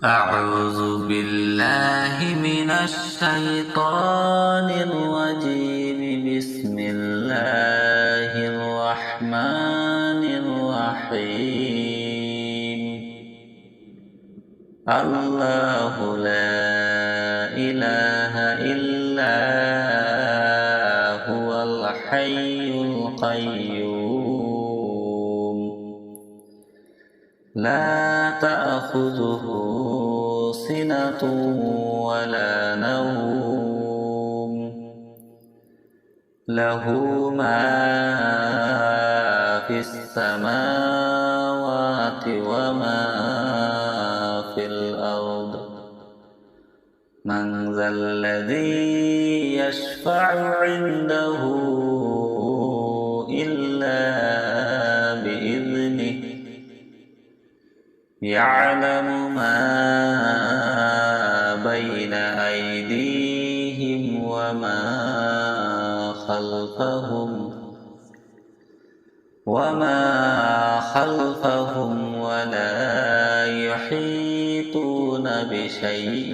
أعوذ بالله من الشيطان الرجيم. بسم الله الرحمن الرحيم. الله لا إله إلا هو الحي القيوم لا تأخذه سنة ولا نوم له ما في السماوات وما في الأرض. من ذا الذي يشفع عنده إلا بإذنه يعلم ما بين أيديهم وما خلفهم ولا يحيطون بشيء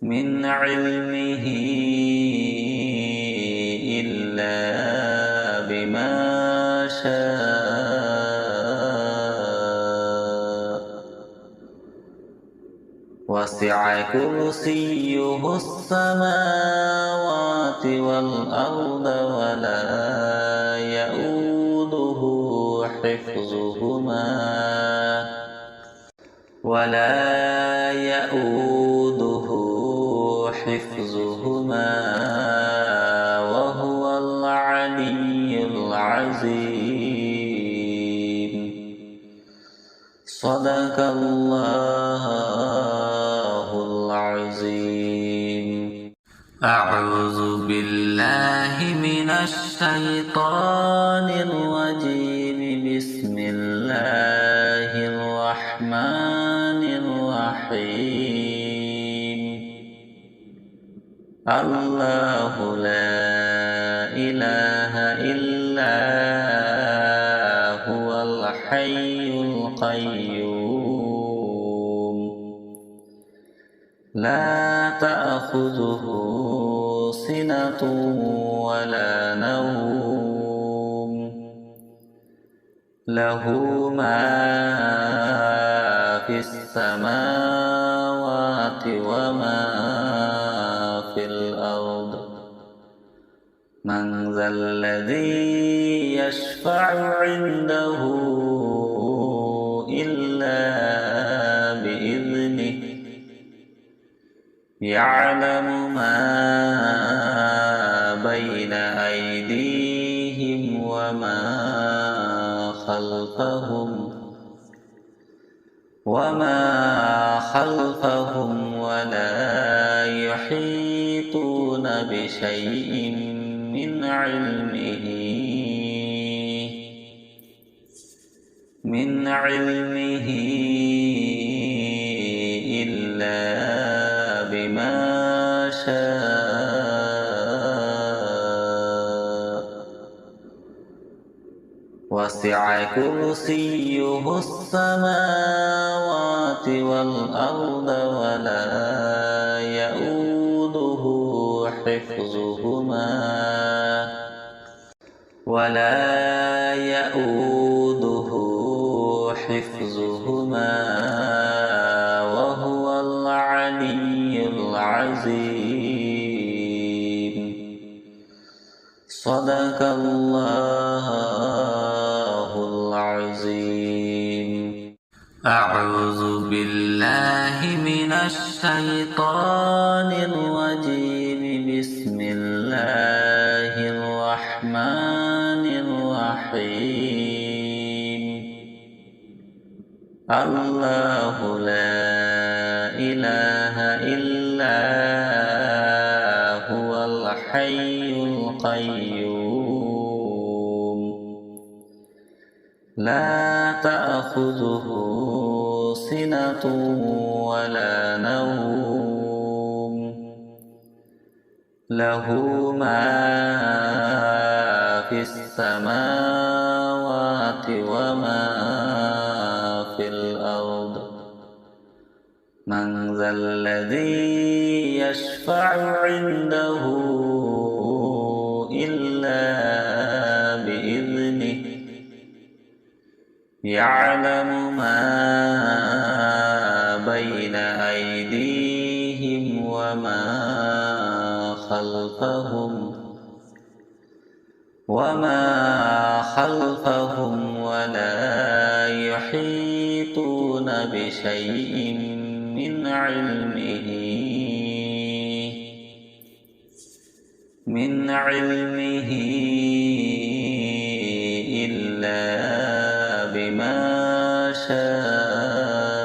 من علمه إلا بما شاء. وسع كرسيه السماوات والأرض ولا يؤوده حفظهما وهو العلي العظيم. صدق الله العظيم. أعوذ بالله من الشيطان الرجيم. بسم الله الرحمن الرحيم. الله لا إله إلا هو الحي القيوم لا تأخذه سنة ولا نوم له ما في السماوات وما في الأرض. من ذا الذي يشفع عنده إلا بإذنه يعلم ما بين أيديهم وما خلفهم ولا يحيطون بشيء من علمه إلا بما شاء. وسع كرسيه السماوات والأرض ولا يؤوده حفظهما وهو العلي العظيم. صدق الله العظيم. أعوذ بالله من الشيطان الرجيم. بسم الله الرحمن الرحيم. الله لا إله إلا هو الحي القيوم لا تأخذه سنة ولا نوم له ما في السماوات وما في الأرض من ذا الذي يشفع عنده إلا بإذنه يعلم ما بين أيديهم وما خلفهم ولا يحيطون بشيء من علمه إلا بما شاء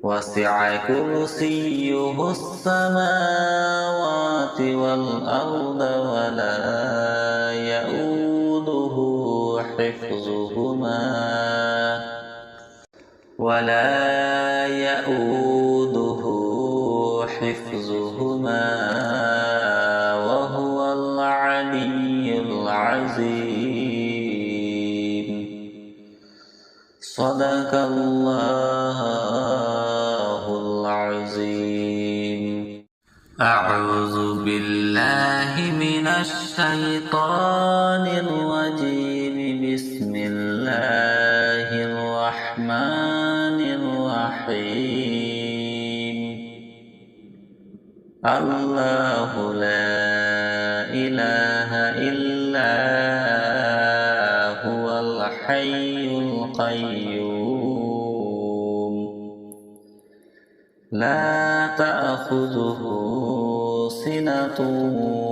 وسع كرسيه السماوات والأرض ولا يؤوده حفظهما وهو العلي العظيم. صدق الله العظيم. أعوذ بالله من الشيطان الرجيم. بسم الله الرحمن الرحيم. الله لا إله إلا هو الحي القيوم لا تأخذه سنة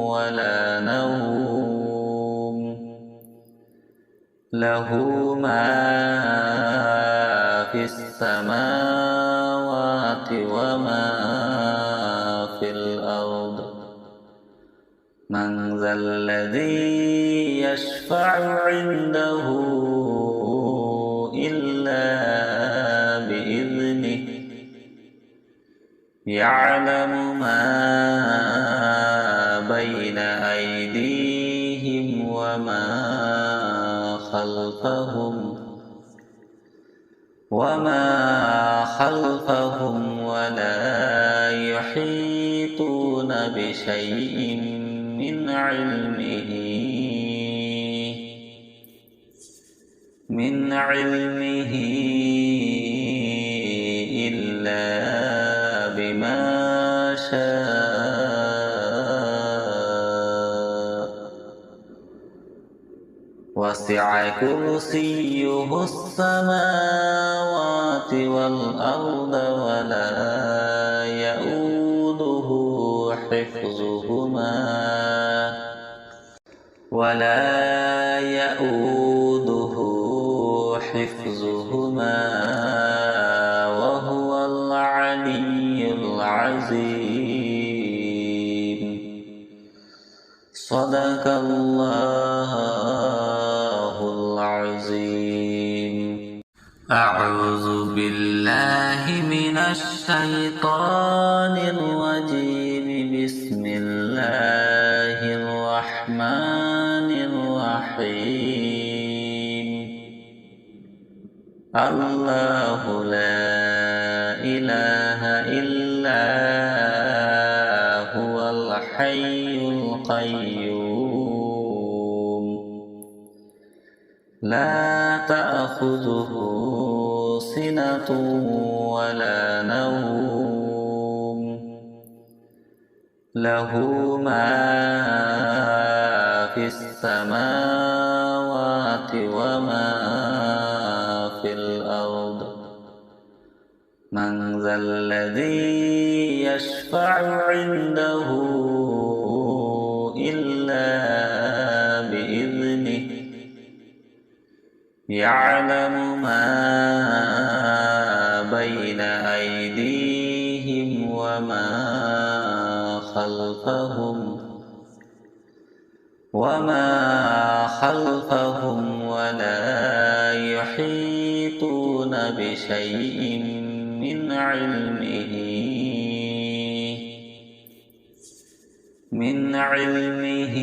ولا نوم له ما في السماوات وما في الأرض من ذا الذي يشفع عنده إلا بإذنه يعلم ما بين أيديهم وما خلفهم ولا يحيطون بشيء من علمه إلا بما شاء وسع كرسيه السماوات والأرض ولا يؤوده حفظهما وهو العلي العظيم. صدق الله العظيم. أعوذ بالله من الشيطان الرجيم. بسم الله الرحمن الرحيم. الله لا إله إلا هو الحي القيوم لا تأخذه سنة ولا نوم له ما في السماوات وما في الأرض من ذا الذي يشفع عنده إلا بإذنه يعلم ما بين أيديهم وما خلفهم ولا يحيطون بشيء من علمه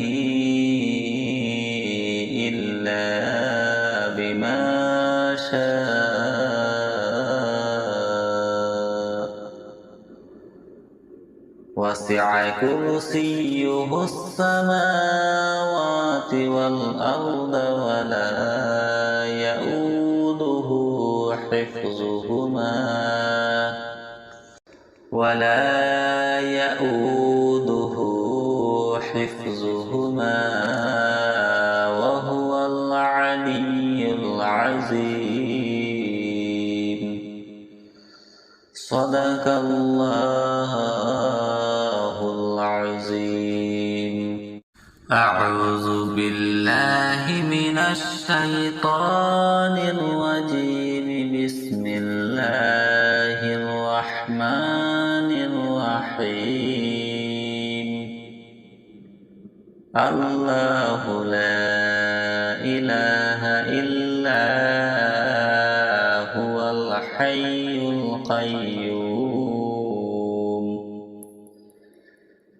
وسع كرسيه السماوات والأرض ولا يؤوده حفظهما وهو العلي العظيم. صدق الله العظيم. أعوذ بالله من الشيطان الرجيم. بسم الله الرحمن الرحيم. الله لا إله إلا هو الحي القيوم.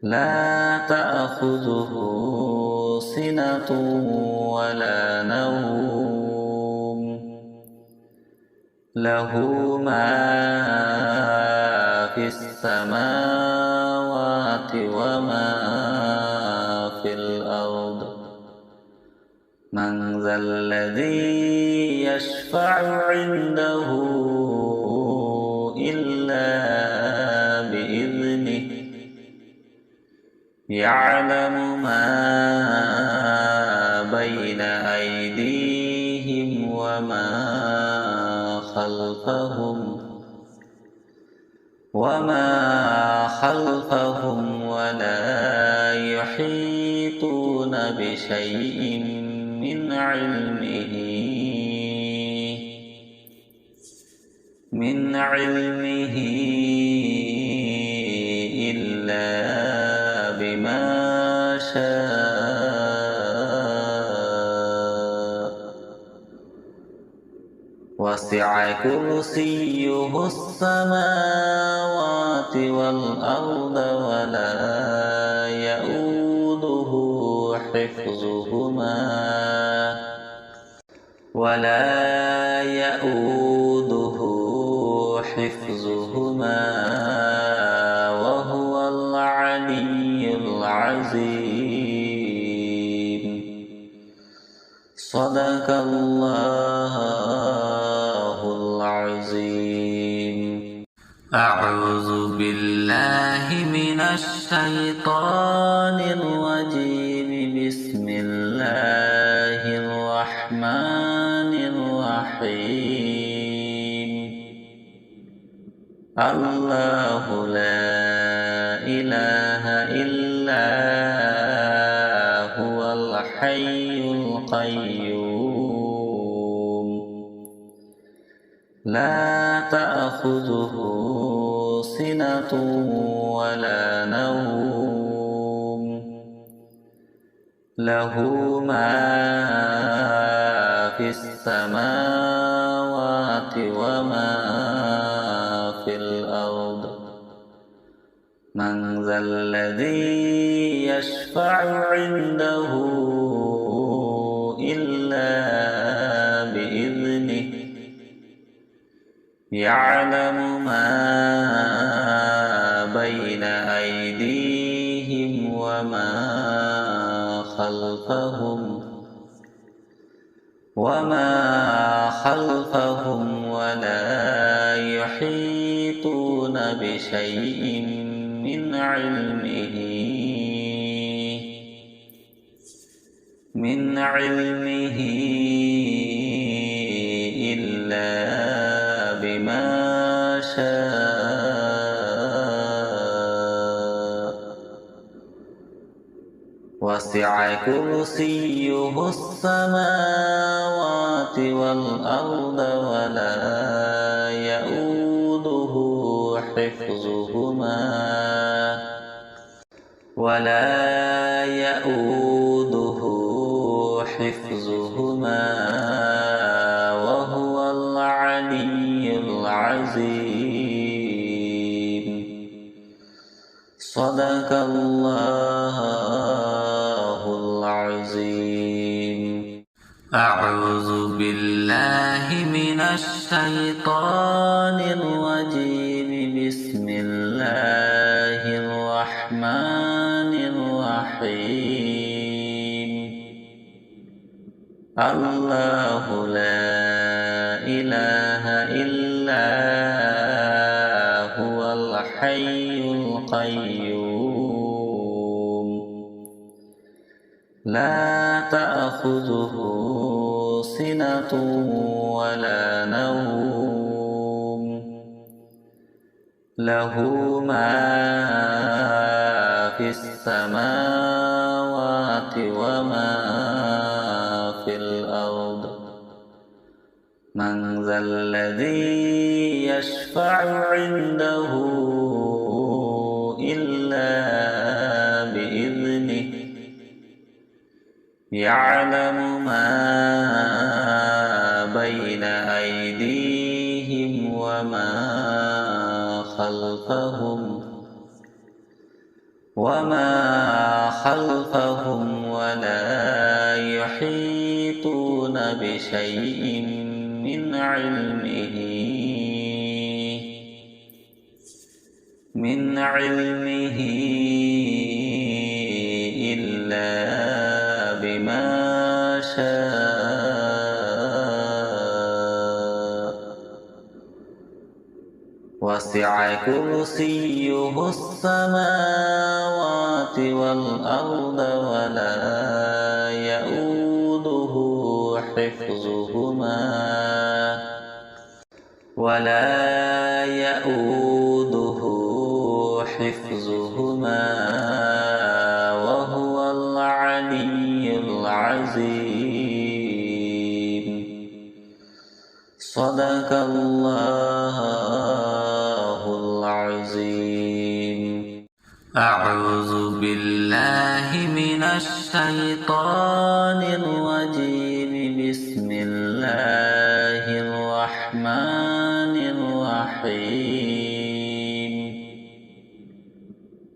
لا تأخذه سنة ولا نوم. له ما في السماوات وما في الأرض. من ذا الذي يشفع عنده إلا بإذنه. يعلم ما بين أيديهم وما خلفهم ولا يحيطون بشيء من علمه إلا بما شاء. وسع كرسيه السماوات والأرض ولا يؤوده حفظهما وهو العلي العظيم. صدق الله العظيم. أعوذ بالله من الشيطان الرجيم. بسم الله الرحمن الرحيم. الله لا إله إلا هو الحي القيوم. لا تأخذه سنة ولا نوم. له ما في السماوات وما في الأرض. من ذا الذي يشفع عنده إلا بإذنه. يعلم ما بين أيديهم وما خلفهم ولا يحيطون بشيء من علمه إلا بما شاء. وسع كرسيه السماوات والأرض ولا يؤوده حفظهما وهو العلي العظيم. صدق الله العظيم. أعوذ بالله من الشيطان الرجيم. بسم الله الرحمن الله لا إله إلا هو الحي القيوم لا تأخذه سنة ولا نوم له ما في السماوات وما في الأرض من ذا الذي يشفع عنده إلا بإذنه يعلم ما بين أيديهم وما خلفهم ولا يحيطون بشيء من علمه إلا بما شاء وسع كرسيه السماوات والأرض ولا يؤوده حفظهما وهو العلي العظيم صدق الله العظيم أعوذ بالله من الشيطان الرجيم بسم الله الرحمن الرحيم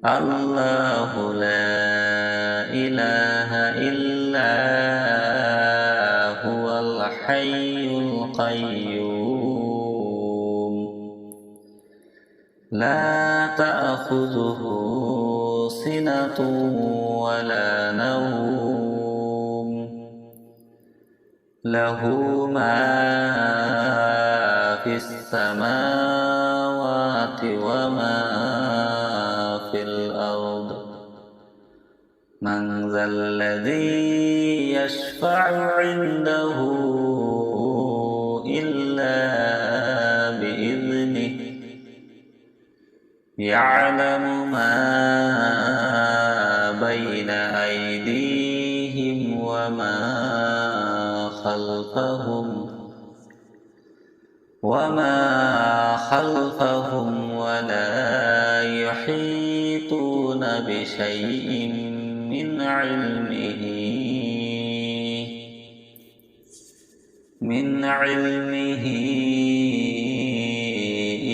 الله لا إله إلا هو الحي القيوم لا تأخذه سنة ولا نوم له ما في السماوات وما في الأرض من ذا الذي يشفع عنده إلا بإذنه يعلم ما بين أيديهم وما خلفهم ولا يحيطون بشيء من علمه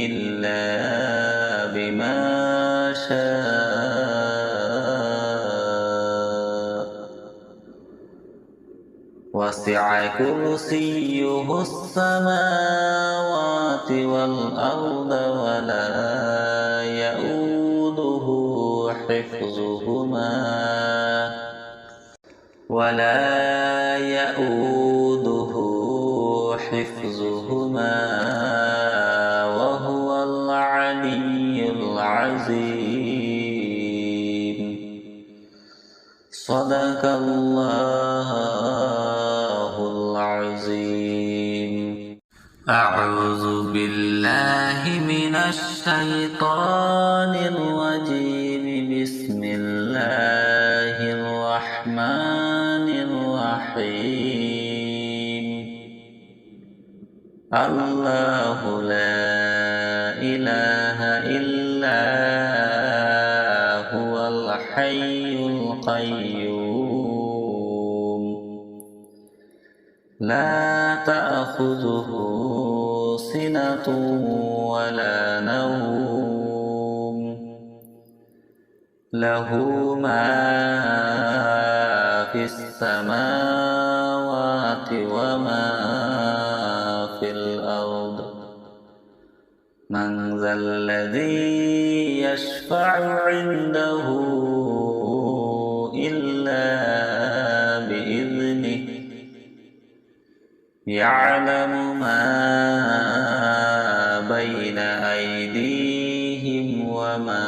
إلا بما شاء وسع كرسيه السماوات والأرض ولا يؤوده حفظهما وهو العلي العظيم صدق الله العظيم أعوذ بالله من الشيطان الرجيم بسم الله الرحمن الرحيم الله لا إله إلا هو الحي القيوم لا تأخذه سنة ولا نوم له ما في السماوات وما في الأرض من ذا الذي يشفع عنده إلا يعلم ما بين أيديهم وما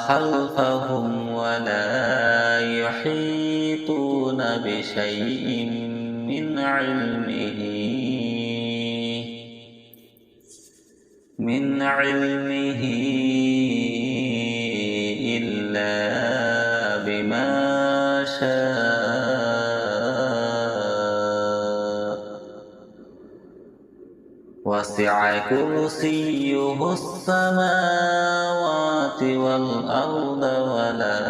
خلفهم ولا يحيطون بشيء من علمه إلا بما شاء وسع كرسيه السماوات والأرض ولا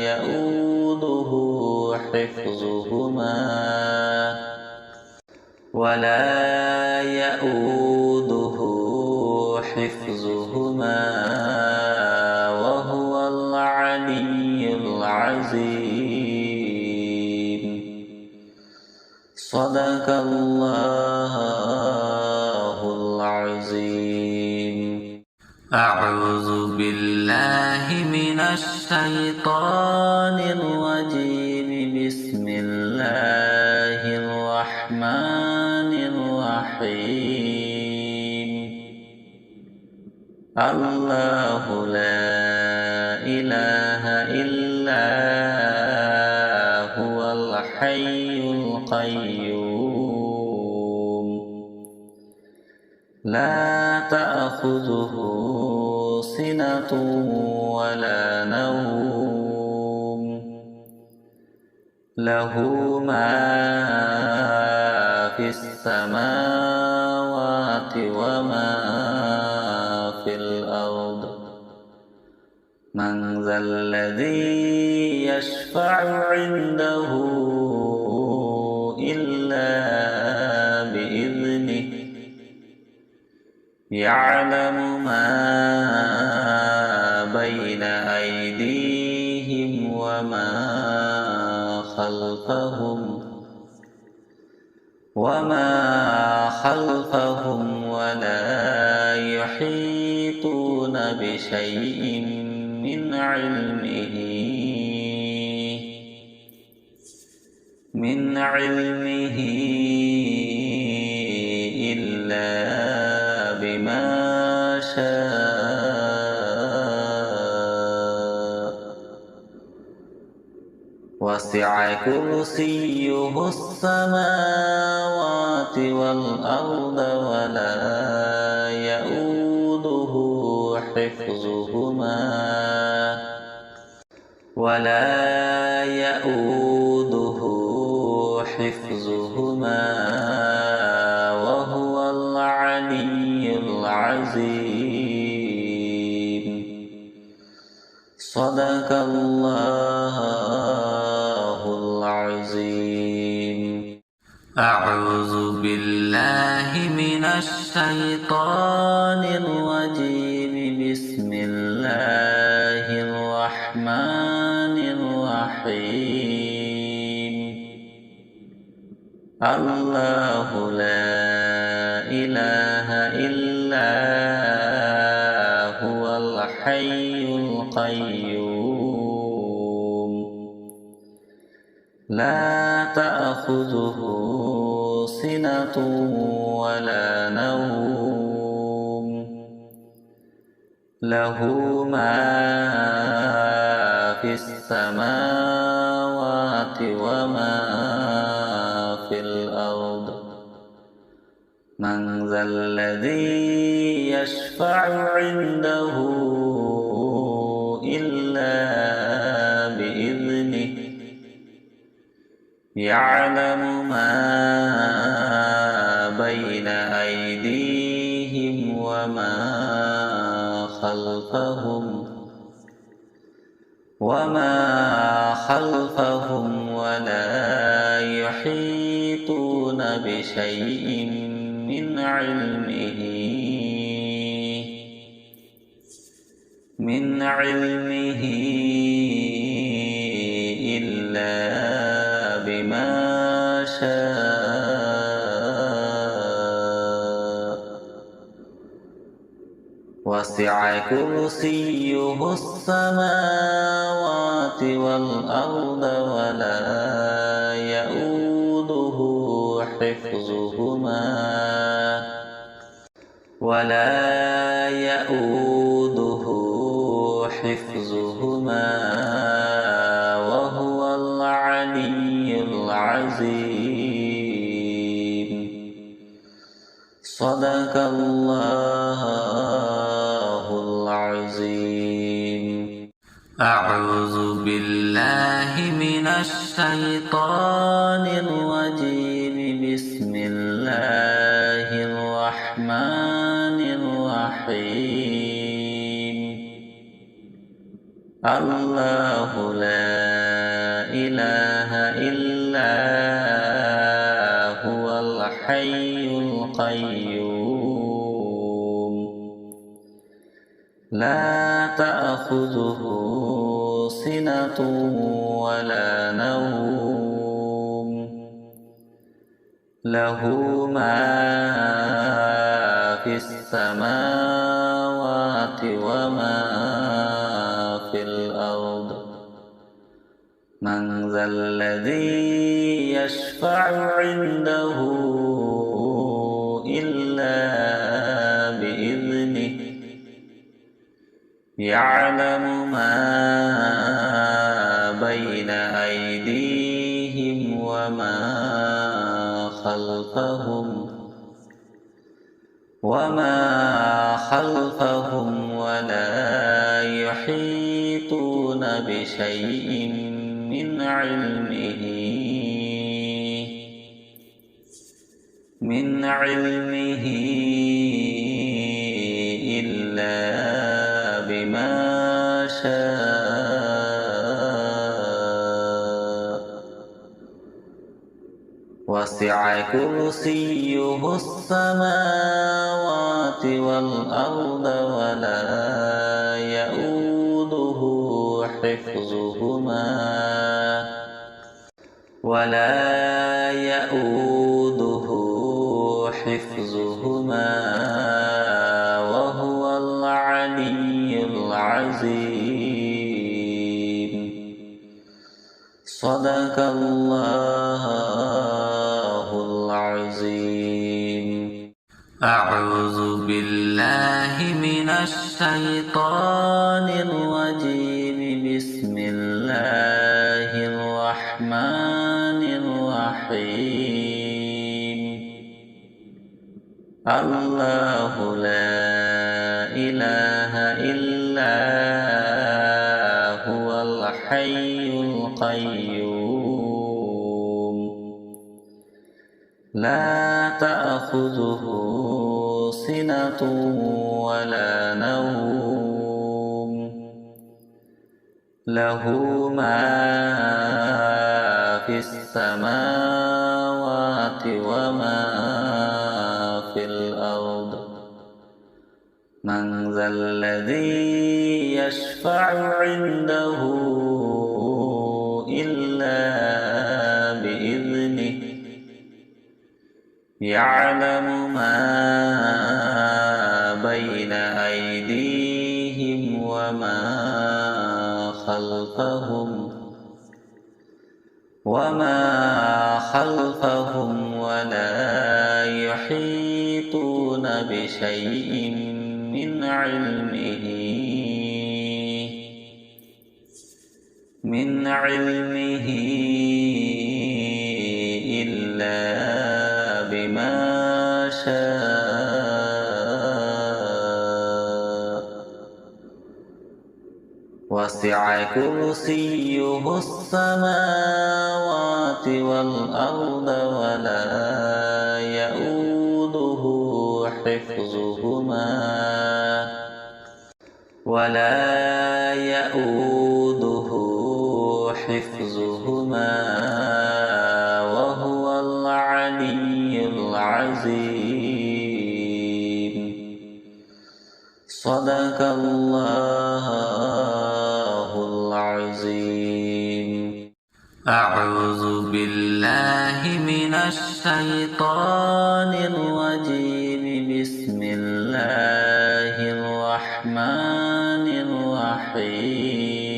يؤوده حفظهما وهو العلي العظيم. صدق الله العظيم. أعوذ بالله من الشيطان الرجيم. بسم الله الرحمن الرحيم. الله لا إله إلا هو الحي القيوم لا تأخذه سنة ولا نوم له ما في السماوات وما في الأرض. من ذا الذي يشفع عنده إلا بإذنه. يعلم ما بين أيديهم وما خلفهم ولا يحيطون بشيء من علمه إلا بما شاء وسع كرسيه السماوات والأرض ولا يؤوده حفظهما وهو العلي العظيم. صدق الله العظيم. أعوذ بالله من الشيطان الرجيم. بسم الله الرحمن الرحيم. الله لا إله إلا هو الحي القيوم لا تأخذه سنة ولا نوم له ما في السماوات وما في الأرض. من ذا الذي يشفع عنده إلا بإذنه. يعلم ما بين أيديهم وما خلفهم ولا يحيطون بشيء من علمه إلا بما شاء وسع وسع كرسيه السماوات والأرض ولا يؤوده حفظهما وهو العلي العظيم. صدق الله العظيم. أعوذ بالله من الشيطان الرجيم. بسم الله الرحمن الرحيم. الله لا إله إلا هو الحي القيوم لا تأخذه سنة ولا نوم له ما في السماوات وما في الأرض. من ذا الذي يشفع عنده إلا بإذنه يعلم ما بين أيديهم وما خلفهم ولا يحيطون بشيء من علمه إلا بما شاء. وسع كرسيه السماوات والأرض ولا يؤوده حفظهما وهو العلي العظيم. صدق الله العظيم. أعوذ بالله من الشيطان الرجيم. بسم الله الرحمن الرحيم. الله لا إله إلا هو الحي القيوم لا تأخذه سنة ولا نوم له ما في السماوات وما في الأرض. من ذا الذي يشفع عنده إلا بإذنه يعلم ما بين أيديهم وما خلفهم ولا يحيطون بشيء من علمه إلا بما شاء. وسع كرسيه السماوات والأرض ولا يؤوده حفظهما وهو العلي العظيم. صدق الله العظيم. أعوذ بالله من الشيطان الرجيم. بسم الله الرحمن الرحيم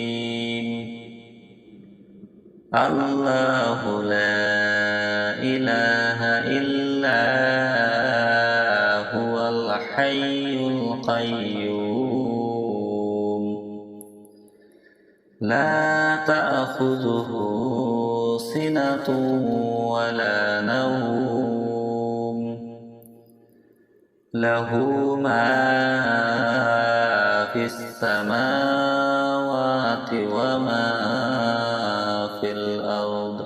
الله لا إله إلا هو الحي القيوم لا تأخذه سنة ولا نوم له ما في السماوات وما في الأرض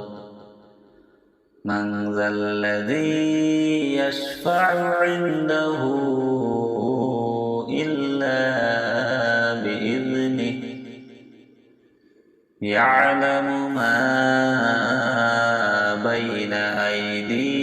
من ذا الذي يشفع عنده إلا بإذنه يعلم ما بين أيديهم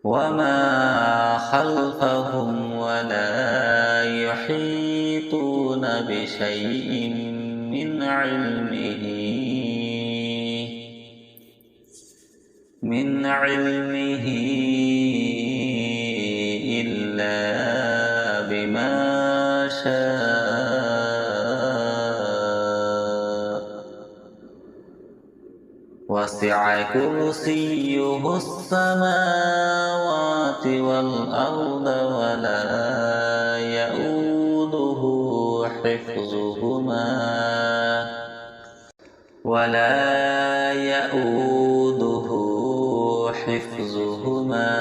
وما خلفهم ولا يحيطون بشيء من علمه إلا بما شاء وسع كرسيه السماوات والأرض ولا يؤوده حفظهما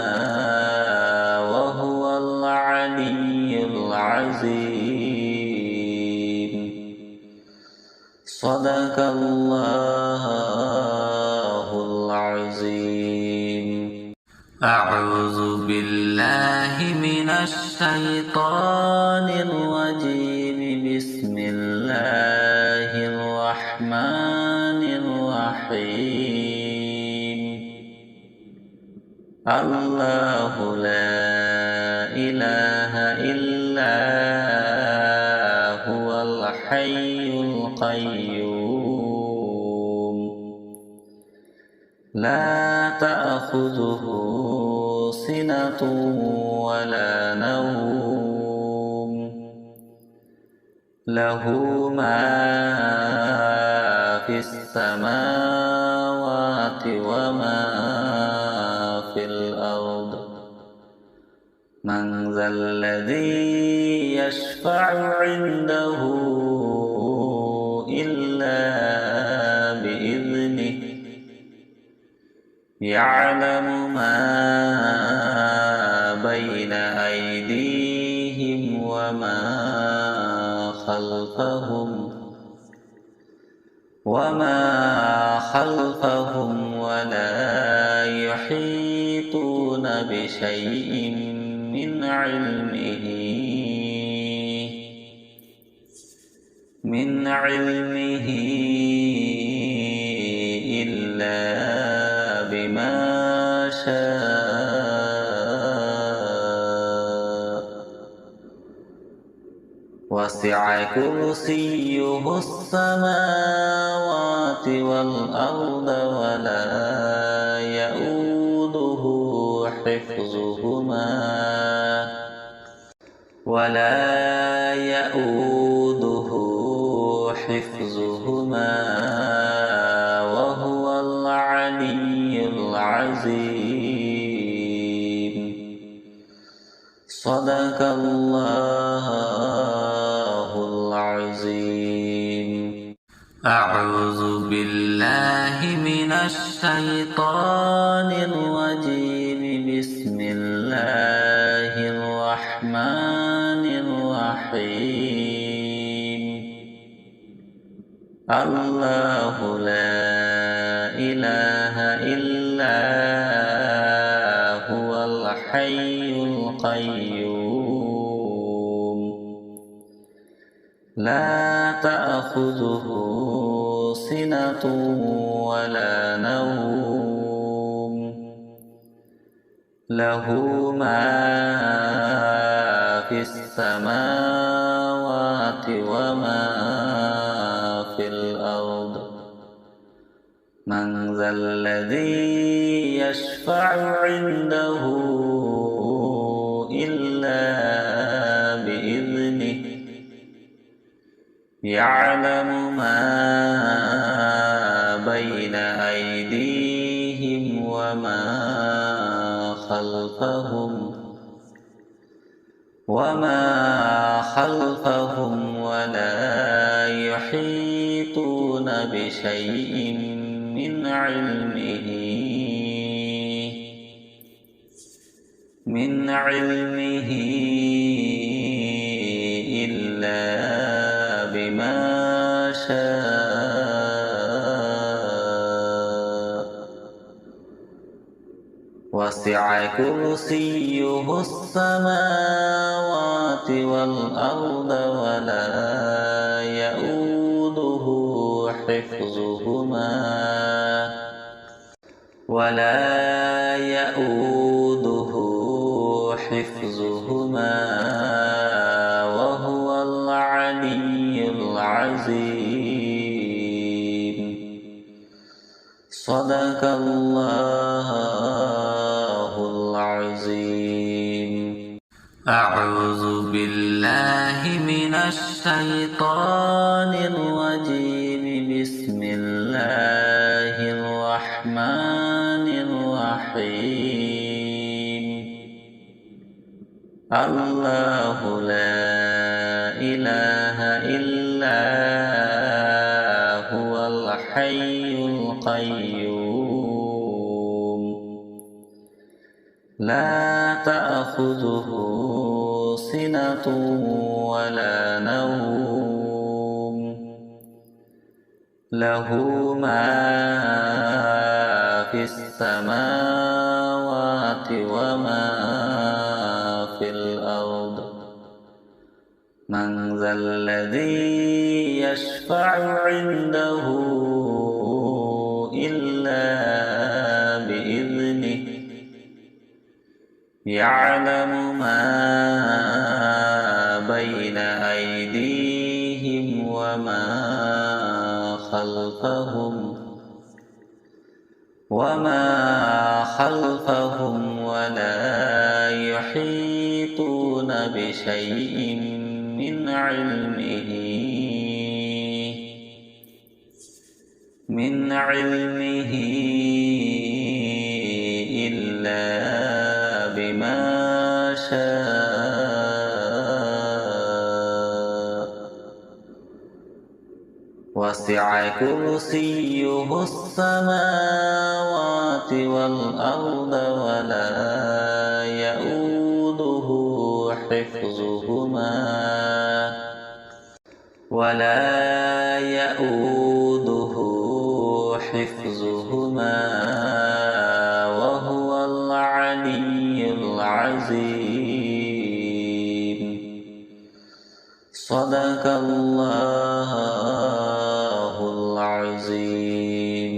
وهو العلي العظيم صدق الله العظيم أعوذ بالله من الشيطان الرجيم بسم الله الرحمن الرحيم الله لا إله إلا هو الحي القيوم لا تأخذه سنة ولا نوم له ما في السماوات وما في الأرض من ذا الذي يشفع عنده إلا بإذنه يعلم ما بين أيديهم وما خلفهم ولا يحيطون بشيء من علمه إلا بما شاء وسع كرسيه السماوات والأرض ولا يؤوده حفظهما وهو العلي العظيم صدق الله العظيم أعوذ بالله من الشيطان الرجيم بسم الله الرحمن الرحيم الله لا إله إلا هو الحي القيوم لا تأخذه سنة ولا نوم له ما في السماوات وما في الأرض من ذا الذي يشفع عنده يعلم ما بين أيديهم وما خلفهم ولا يحيطون بشيء من علمه إلا بما شاء وسع كرسيه السماوات والأرض ولا يؤوده حفظهما وهو العلي العظيم. صدق الله العظيم. أعوذ بالله من الشيطان الرجيم. بسم الله الرحمن الرحيم. الله لا إله إلا هو الحي القيوم لا تأخذه سنة ولا نوم له ما في السماوات وما في الأرض. من ذا الذي يشفع عنده إلا بإذنه. يعلم ما بين أيديهم وما خلفهم ولا يحيطون بشيء من علمه إلا بما شاء وسع كرسيه السماوات والأرض ولا يؤوده حفظهما وهو العلي العظيم. صدق الله العظيم.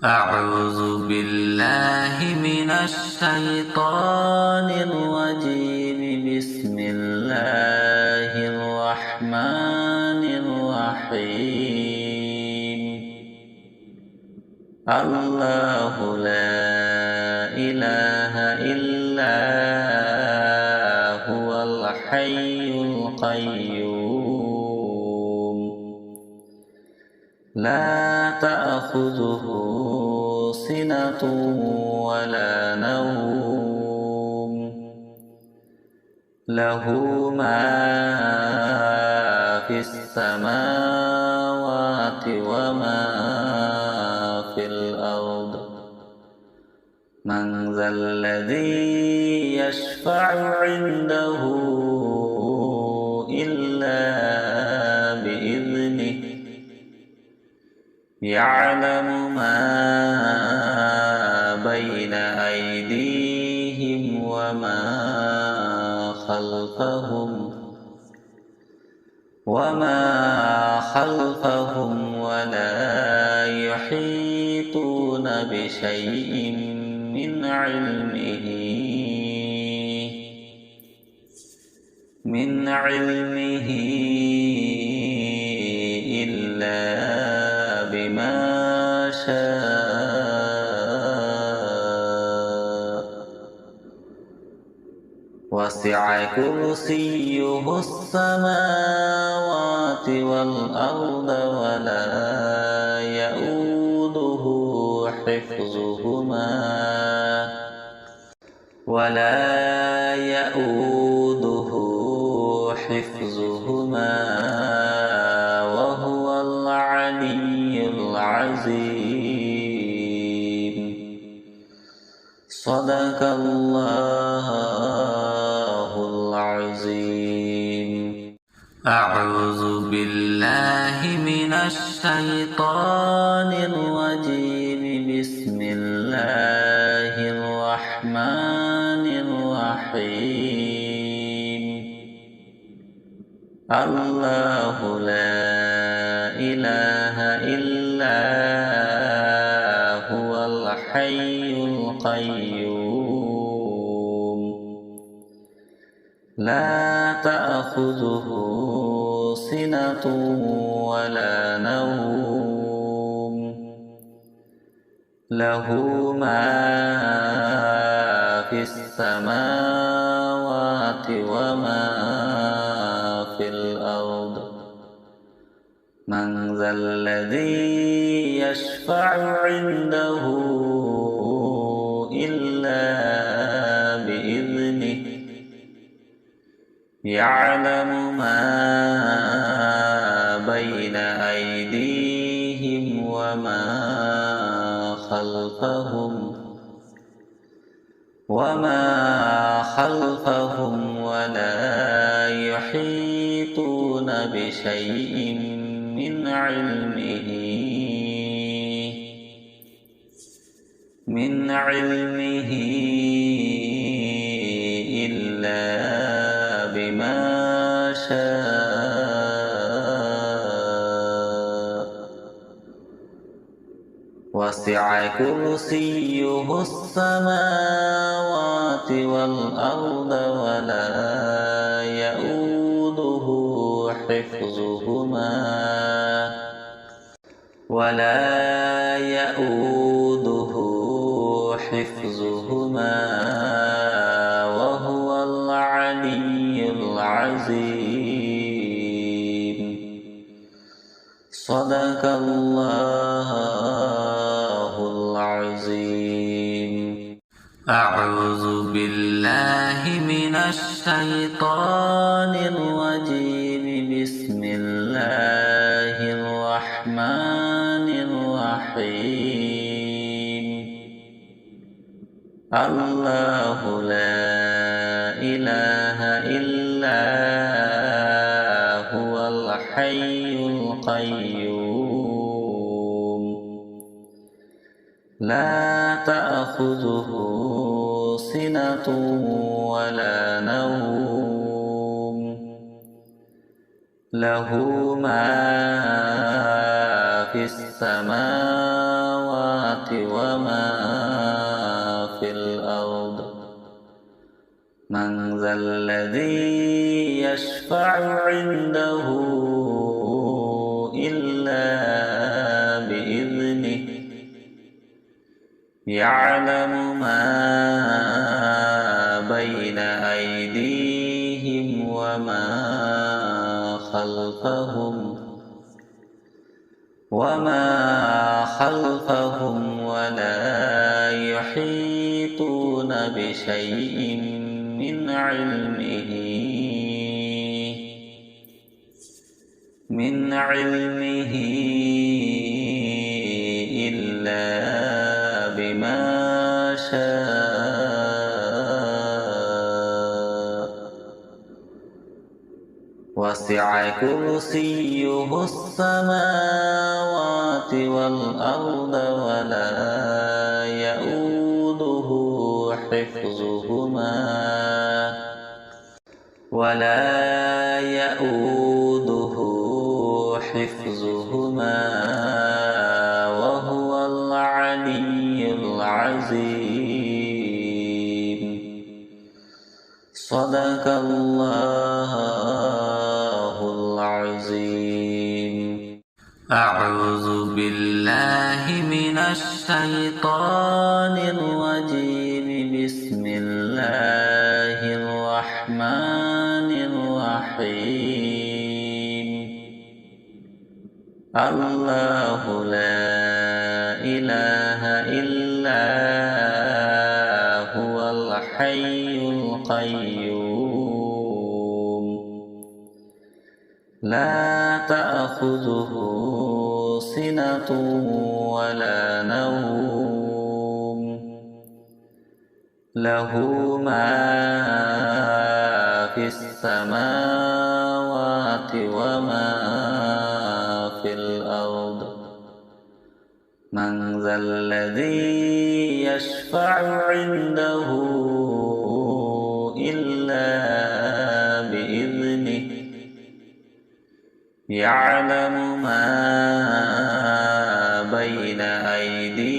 أعوذ بالله من الشيطان الرجيم. بسم الله الرحمن الرحيم. الله لا إله إلا هو الحي القيوم لا تأخذه سنة ولا نوم له ما في السماوات وما في الأرض. من ذا الذي يشفع عنده إلا بإذنه. يعلم ما بين أيديهم وما خلفهم ولا يحيطون بشيء من علمه إلا بما شاء وسع كرسيه السماوات والأرض ولا يؤوده حفظهما وهو العلي العظيم. صدق الله العظيم. أعوذ بالله من الشيطان الرجيم. بسم الله الرحمن الرحيم. الله لا إله إلا هو الحي القيوم لا تأخذه سنة ولا نوم له ما في السماوات وما في الأرض. من ذا الذي يشفع عنده إلا بإذنه يعلم ما بين أيديهم وما خلفهم ولا يحيطون بشيء من علمه إلا بما شاء. وسع كرسيه السماوات والأرض ولا يؤوده حفظهما وهو العلي العظيم. صدق الله العظيم. أعوذ بالله من الشيطان الرجيم. بسم الله الرحمن الرحيم. الله لا إله إلا هو الحي القيوم لا تأخذه سنة ولا نوم له ما في السماوات وما في الأرض. من ذا الذي يشفع عنده إلا بإذنه يعلم ما بين أيديهم وما خلفهم ولا يحيطون بشيء من علمه إلا بما شاء. وسع كرسيه السماوات والأرض ولا يؤوده حفظهما وهو العلي العظيم. صدق الله العظيم. أعوذ بالله من الشيطان الرجيم. بسم الله الرحمن الرحيم الله لا إله إلا هو الحي القيوم لا تأخذه سنة ولا نوم له ما في السماوات وما في الأرض من ذا الذي يشفع عنده إلا بإذنه يعلم ما بين أيديهم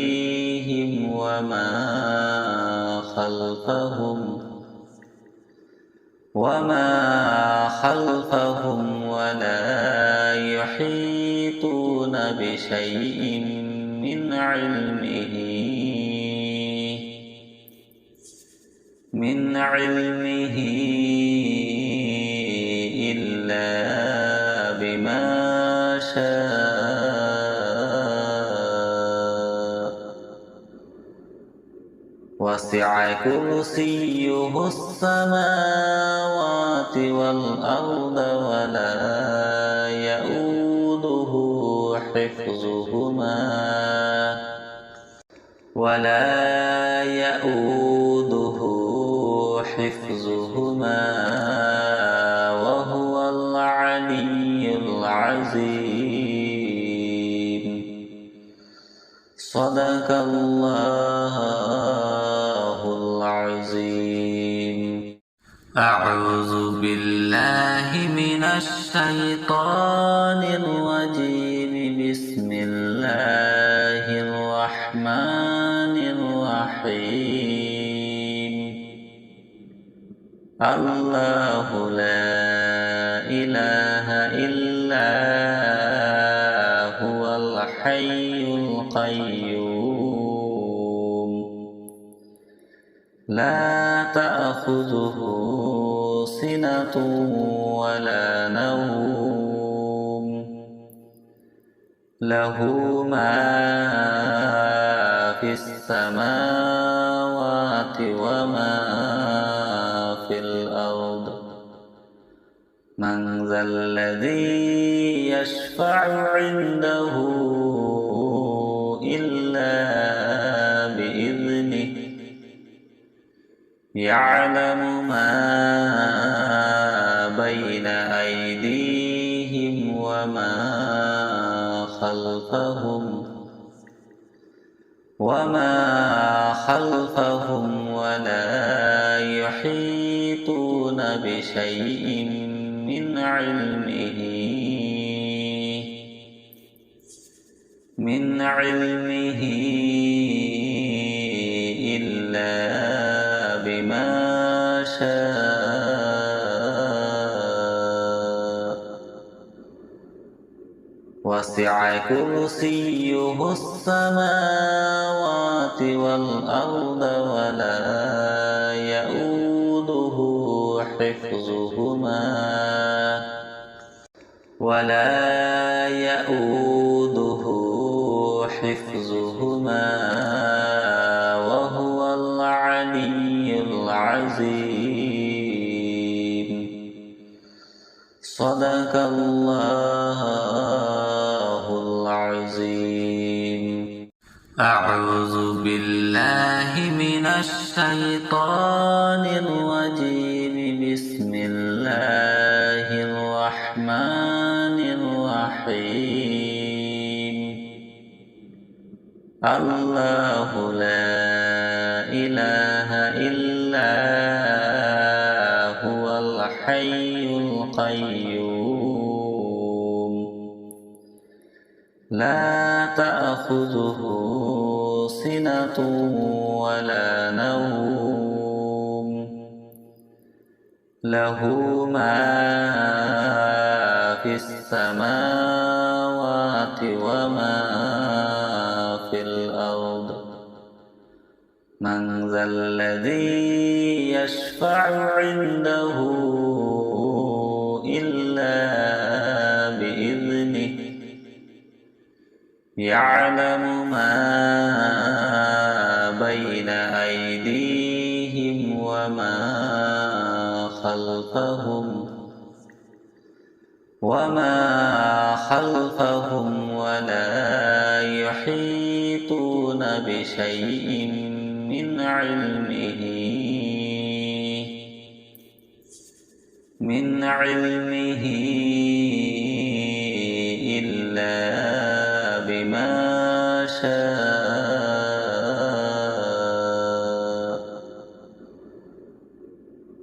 وما خلفهم ولا يحيطون بشيء من علمه إلا بما شاء وسع كرسيه السماوات والأرض ولا يؤوده حفظهما وهو العلي العظيم صدق الله العظيم أعوذ بالله من الشيطان الرجيم بسم الله الرحمن الرحيم الله لا إله إلا هو الحي القيوم لا تأخذه سنة ولا نوم له ما في السماوات وما في الأرض من ذا الذي يشفع عنده إلا بإذنه يعلم ما بين أيديهم وما خلفهم ولا يحيطون بشيء من علمه إلا بما شاء وسع كرسيه السماوات والأرض ولا يؤوده حفظهما وهو العلي العظيم صدق الله العظيم أعوذ بالله من الشيطان الرجيم بسم الله الرحمن الرحيم الله لا إله إلا هو الحي القيوم لا تأخذه سنة ولا نوم له ما في السماوات وما في الأرض من ذا الذي يشفع عنده يعلم ما بين أيديهم وما خلفهم ولا يحيطون بشيء من علمه إلا بما شاء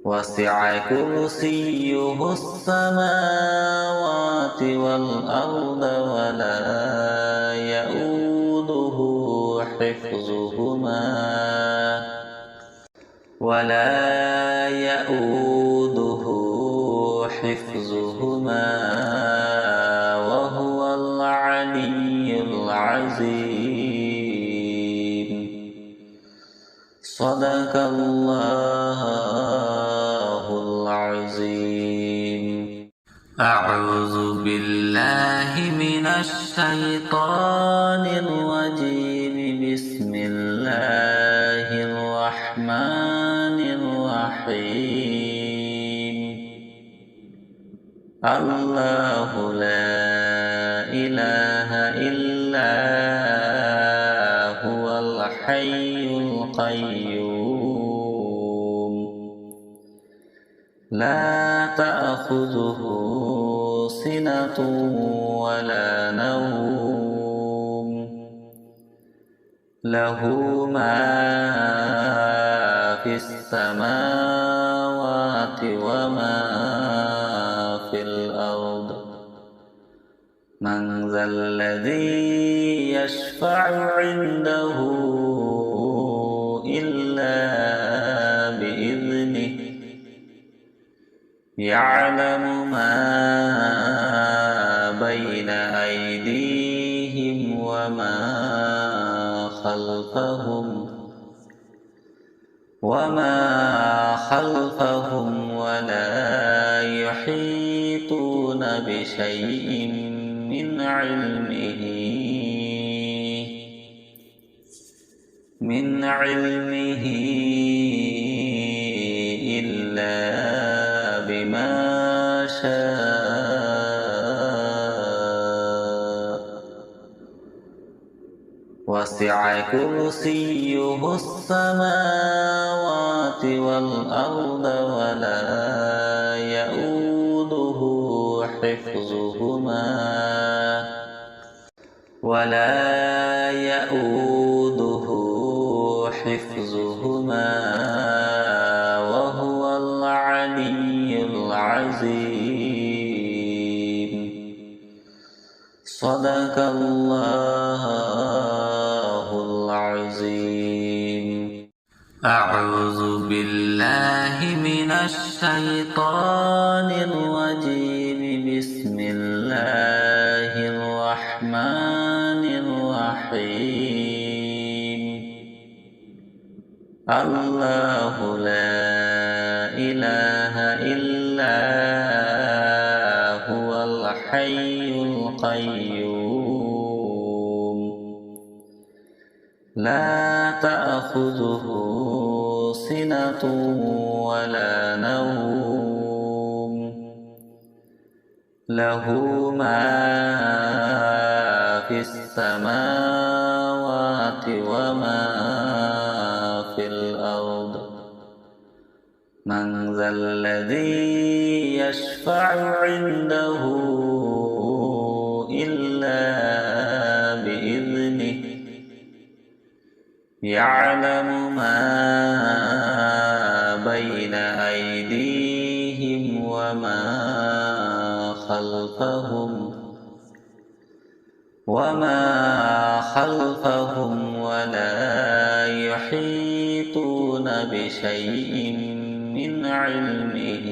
وسع كرسيه السماوات والأرض ولا يؤوده حفظهما وهو العلي العظيم. صدق الله العظيم. أعوذ بالله من الشيطان الرجيم. بسم الله الرحمن الرحيم. الله لا إله إلا هو الحي القيوم لا تأخذه سنة ولا نوم له ما في السماوات وما في الأرض. من ذا الذي يشفع عنده إلا بإذنه. يعلم ما بين أيديهم وما خلفهم ولا يحيطون بشيء من علمه إلا بما شاء وسع كرسيه السماوات والأرض ولا يؤوده حفظهما وهو العلي العظيم. صدق الله العظيم. أعوذ بالله من الشيطان الرجيم. بسم الله الرحمن الرحيم. الله لا إله إلا هو الحي القيوم لا تأخذه سنة ولا نوم له ما في السماوات وما في الأرض. من ذا الذي يشفع عنده إلا بإذنه. يعلم ما بين أيديهم وما خلفهم ولا يحيطون بشيء من علمه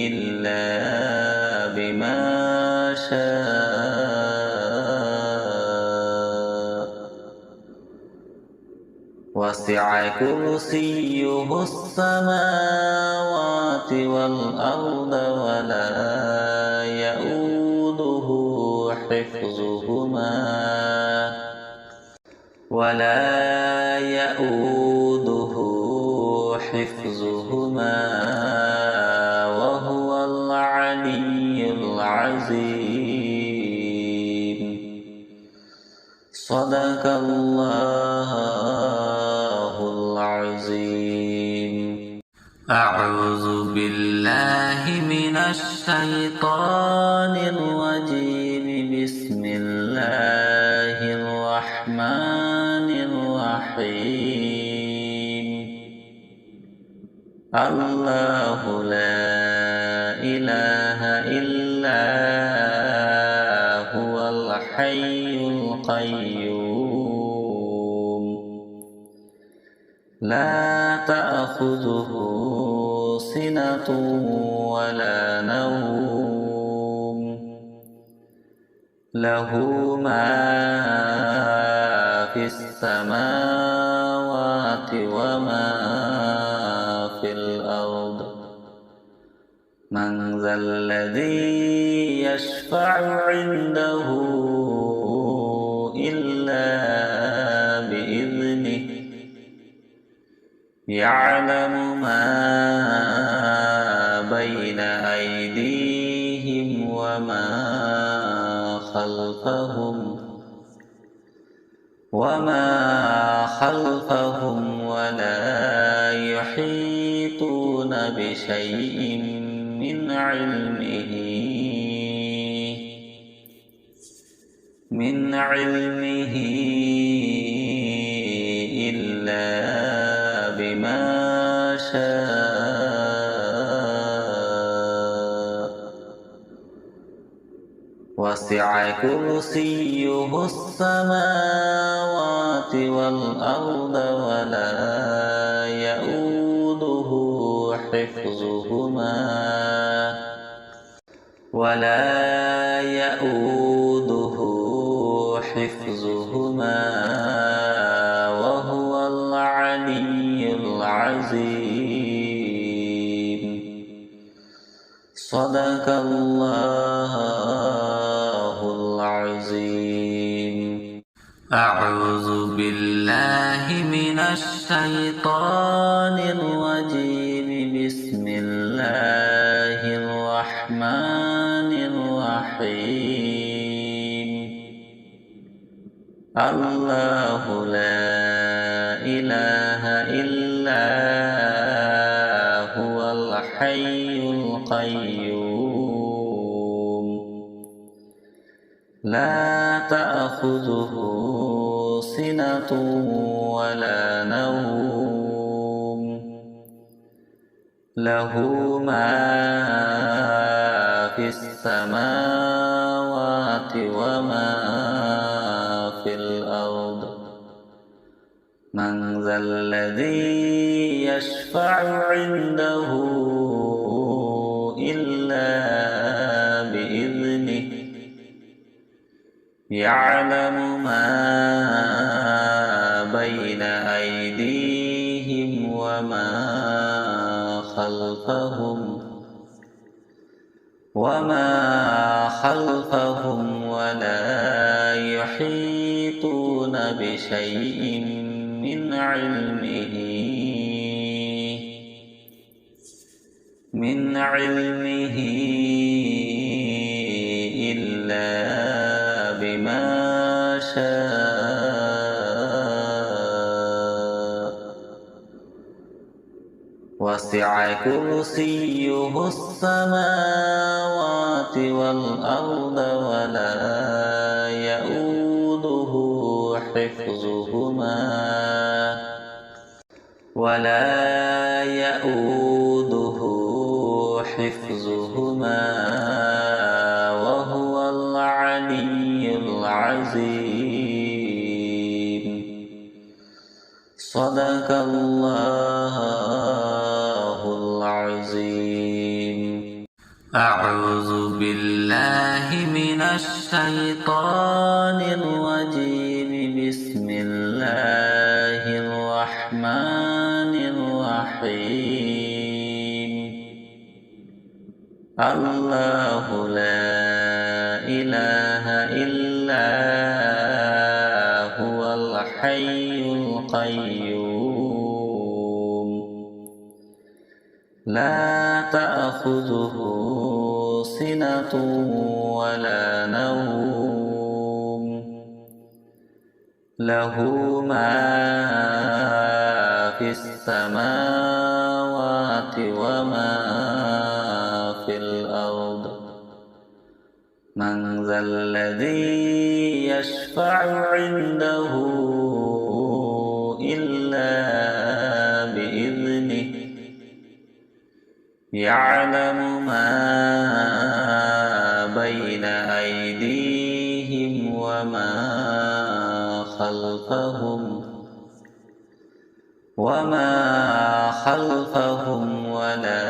إلا بما شاء وسع كرسيه السماوات والأرض ولا يؤوده حفظهما وهو العلي العظيم. صدق الله العظيم. أعوذ بالله من الشيطان الرجيم. بسم الله الرحمن الرحيم. الله لا إله إلا هو الحي القيوم لا تأخذه سنة ولا نوم له ما في السماوات وما في الأرض. من ذا الذي يشفع عنده إلا بإذنه يعلم ما بين أيديهم وما خلفهم ولا يحيطون بشيء من علمه إلا بما شاء. وسع كرسيه السماوات والأرض ولا يؤوده حفظهما وهو العلي العظيم. صدق الله العظيم. أعوذ بالله من الشيطان الرجيم. بسم الله الرحمن الرحيم. الله لا إله إلا هو الحي القيوم لا تأخذه سنة ولا نوم له ما في السماوات وما في الأرض. من ذا الذي يشفع عنده إلا بإذنه يعلم ما بين أيديهم وما خلفهم ولا يحيطون بشيء من علمه إلا بما شاء. وسع كرسيه السماوات والأرض ولا يؤوده حفظهما وهو العلي العظيم. صدق الله العظيم. أعوذ بالله من الشيطان الرجيم. بسم الله الرحمن الله لا إله إلا هو الحي القيوم لا تأخذه سنة ولا نوم له ما في السماوات وما في الأرض من ذا الذي يشفع عنده إلا بإذنه يعلم ما بين أيديهم وما خلفهم ولا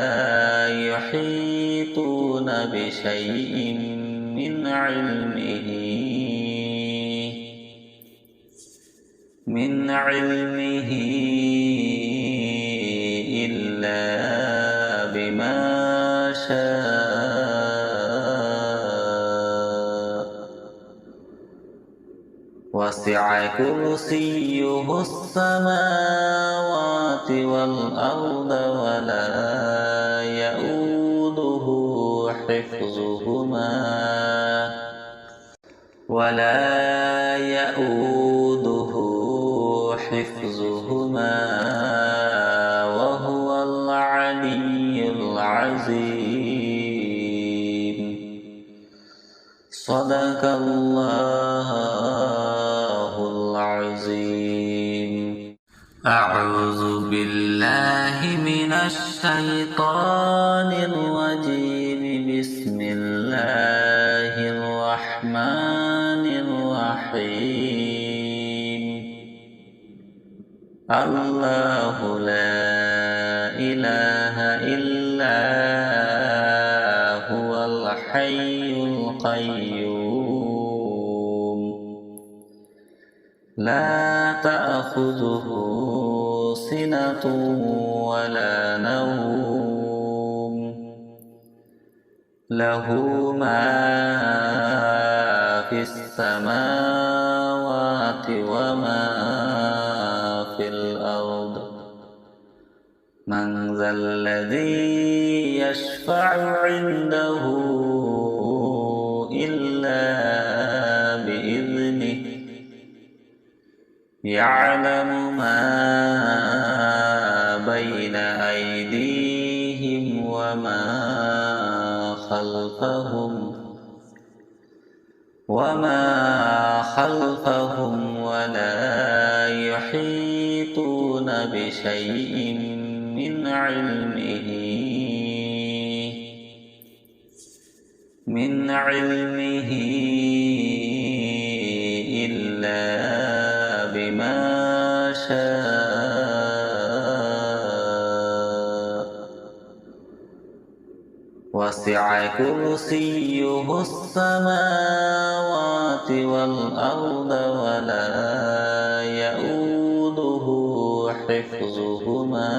يحيطون بشيء من علمه إلا بما شاء وسع كرسيه السماوات والأرض ولا يؤوده حفظهما وهو العلي العظيم صدق الله العظيم. أعوذ بالله من الشيطان الرجيم. بسم الله الرحمن الرحيم. الله لا إله إلا هو الحي القيوم لا تأخذه سنة ولا نوم له ما في السماوات وما في الأرض من ذا الذي يشفع عنده إلا بإذنه يعلم ما بين أيديهم وما خلفهم ولا يحيطون بشيء من علمه إلا بما شاء وسع كرسيه السماوات والأرض ولا يؤوده حفظهما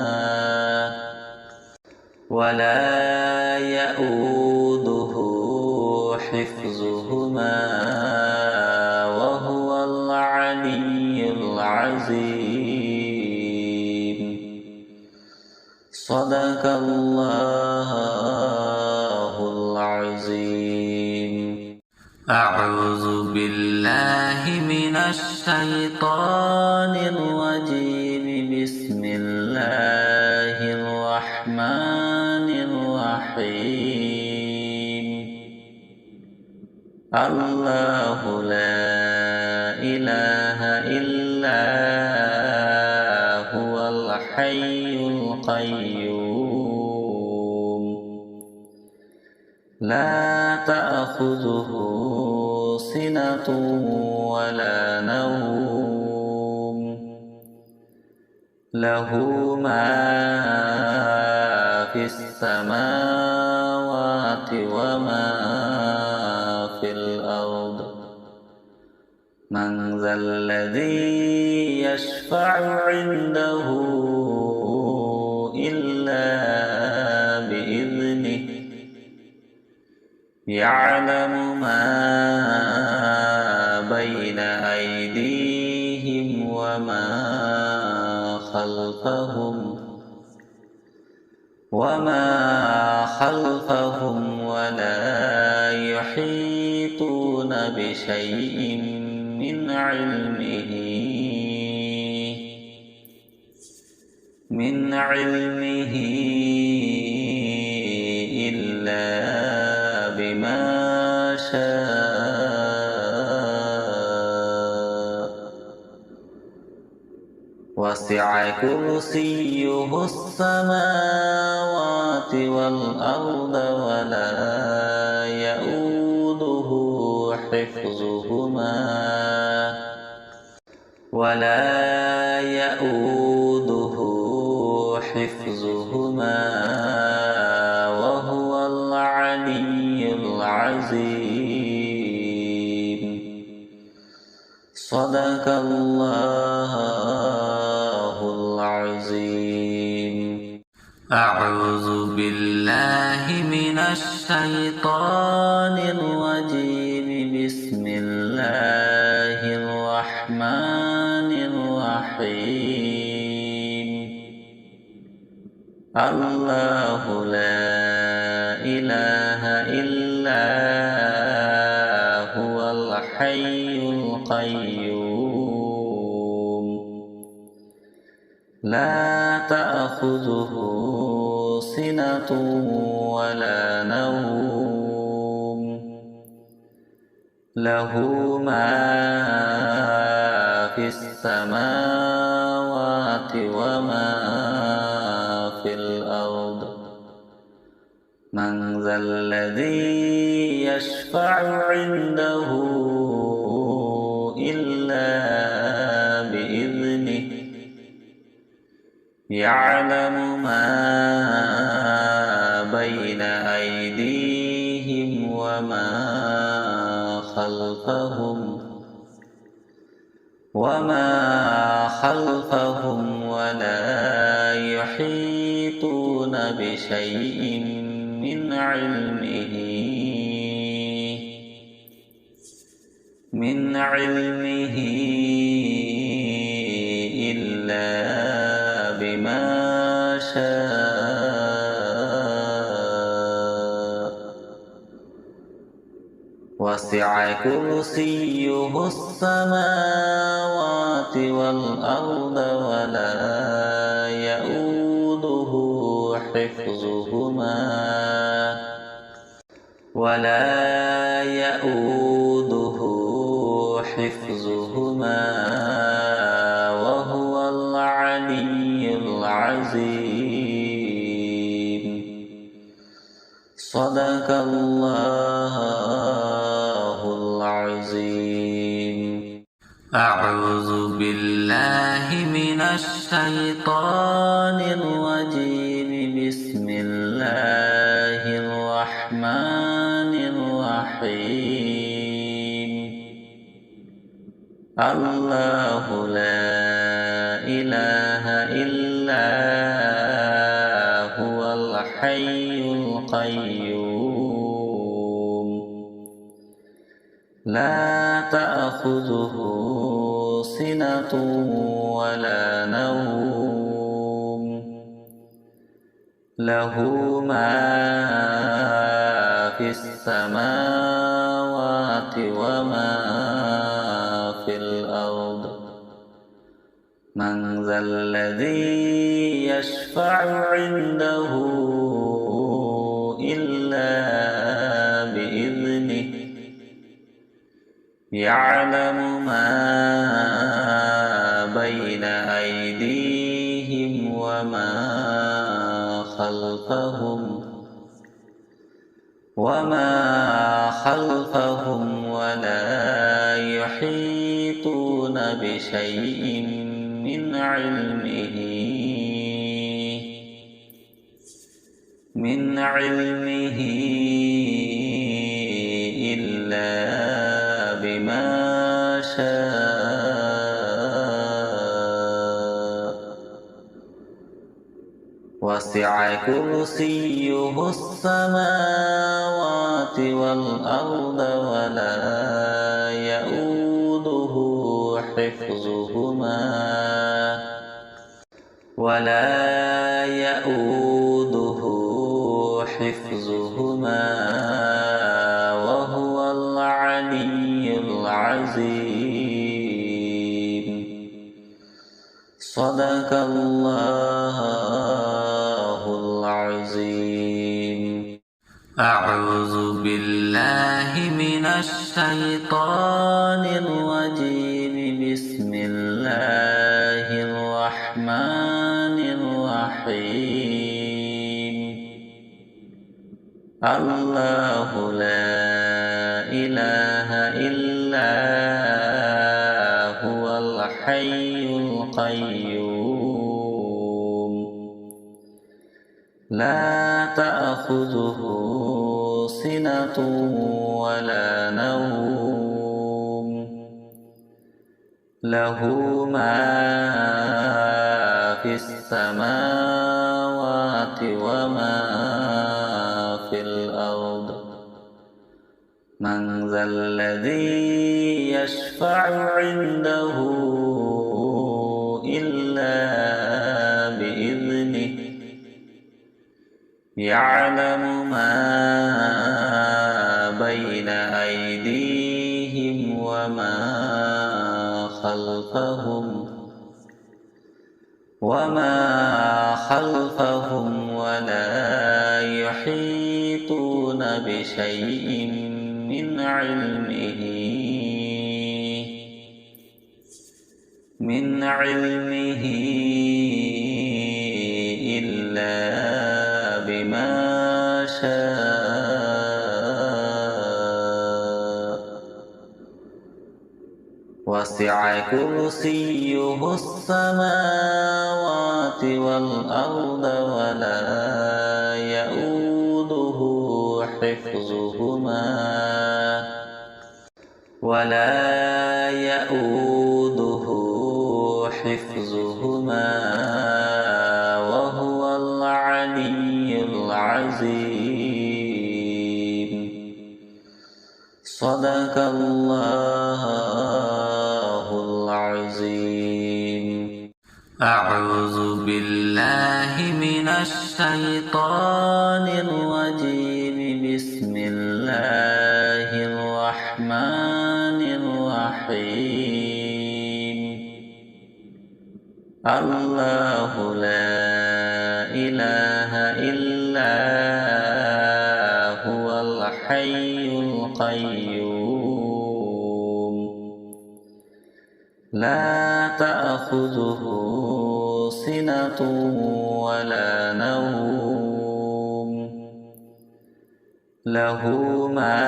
وهو العلي العظيم صدق الله العظيم. أعوذ بالله من الشيطان الرجيم. بسم الله الرحمن الرحيم. الله لا إله إلا هو الحي القيوم لا تأخذه سنة ولا نوم له ما في السماوات وما في الأرض من ذا الذي يشفع عنده إلا بإذنه يعلم ما بين أيديهم وما خلفهم ولا يحيطون بشيء من علمه إلا بما شاء وسع كرسيه السماوات والأرض ولا يؤوده حفظهما وهو العلي العظيم. صدق الله العظيم. أعوذ بالله من الشيطان الرجيم. بسم الله الرحمن الرحيم. الله لا إله إلا هو الحي القيوم لا تأخذه سنة ولا نوم له ما في السماوات وما في الأرض. من ذا الذي يشفع عنده إلا بإذنه. يعلم ما بين أيديهم وما خلفهم ولا يحيطون بشيء من علمه إلا بما شاء وسع كرسيه السماوات والأرض ولا يؤوده حفظهما وهو العلي العظيم. صدق الله العظيم. أعوذ بالله من الشيطان الرجيم. بسم الله الرحمن الرحيم. الله لا إله إلا هو الحي القيوم لا تأخذه سنة ولا نوم له ما في السماوات وما في الأرض. من ذا الذي يشفع عنده إلا بإذنه. يعلم ما بين أيديهم وما خلفهم ولا يحيطون بشيء من علمه إلا بما شاء وسع كرسيه السماوات والأرض ولا يؤوده حفظهما وهو العلي العظيم. صدق الله العظيم. أعوذ بالله من الشيطان الرجيم. بسم الله الرحمن الرحيم. الله لا إله إلا هو الحي القيوم لا تأخذه سنة ولا نوم له ما في السماوات وما في الأرض. من ذا الذي يشفع عنده إلا بإذنه يعلم ما بين أيديهم وما خلفهم ولا يحيطون بشيء من علمه إلا بما شاء. وسع كرسيه السماوات والأرض ولا يؤوده حفظهما وهو العلي العظيم. صدق الله العظيم. أعوذ بالله من الشيطان الرجيم. بسم الله الرحمن الرحيم. الله لا إله إلا هو الحي القيوم لا تأخذه سنة ولا نوم له ما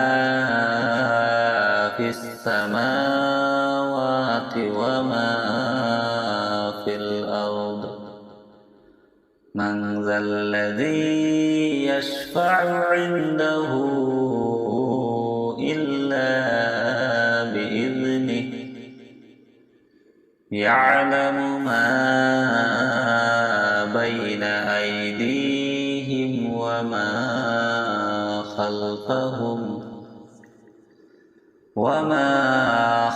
في السماوات وما في الأرض. من ذا الذي يشفع عنده إلا بإذنه يعلم ما بين أيديهم وما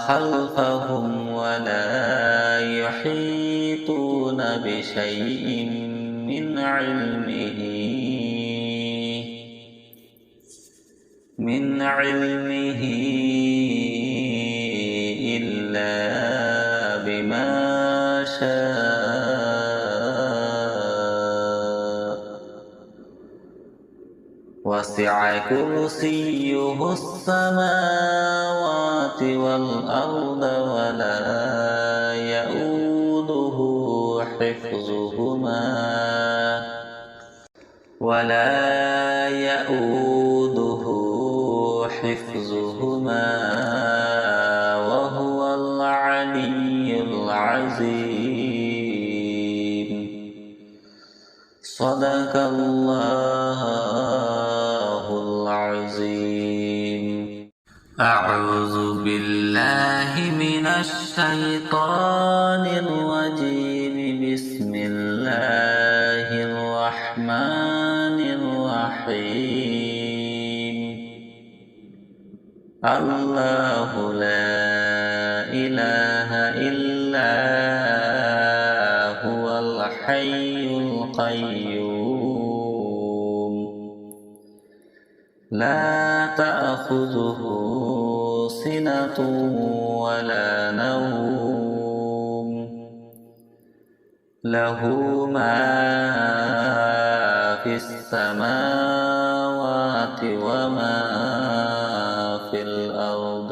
خلفهم ولا يحيطون بشيء من علمه إلا بما شاء. وسع كرسيه السماوات والأرض ولا يؤوده حفظهما وهو العلي العظيم. صدق الله العظيم. أعوذ بالله من الشيطان الرجيم. بسم الله الرحمن الله لا إله إلا هو الحي القيوم لا تأخذه سنة ولا نوم له ما في السماوات وما في الأرض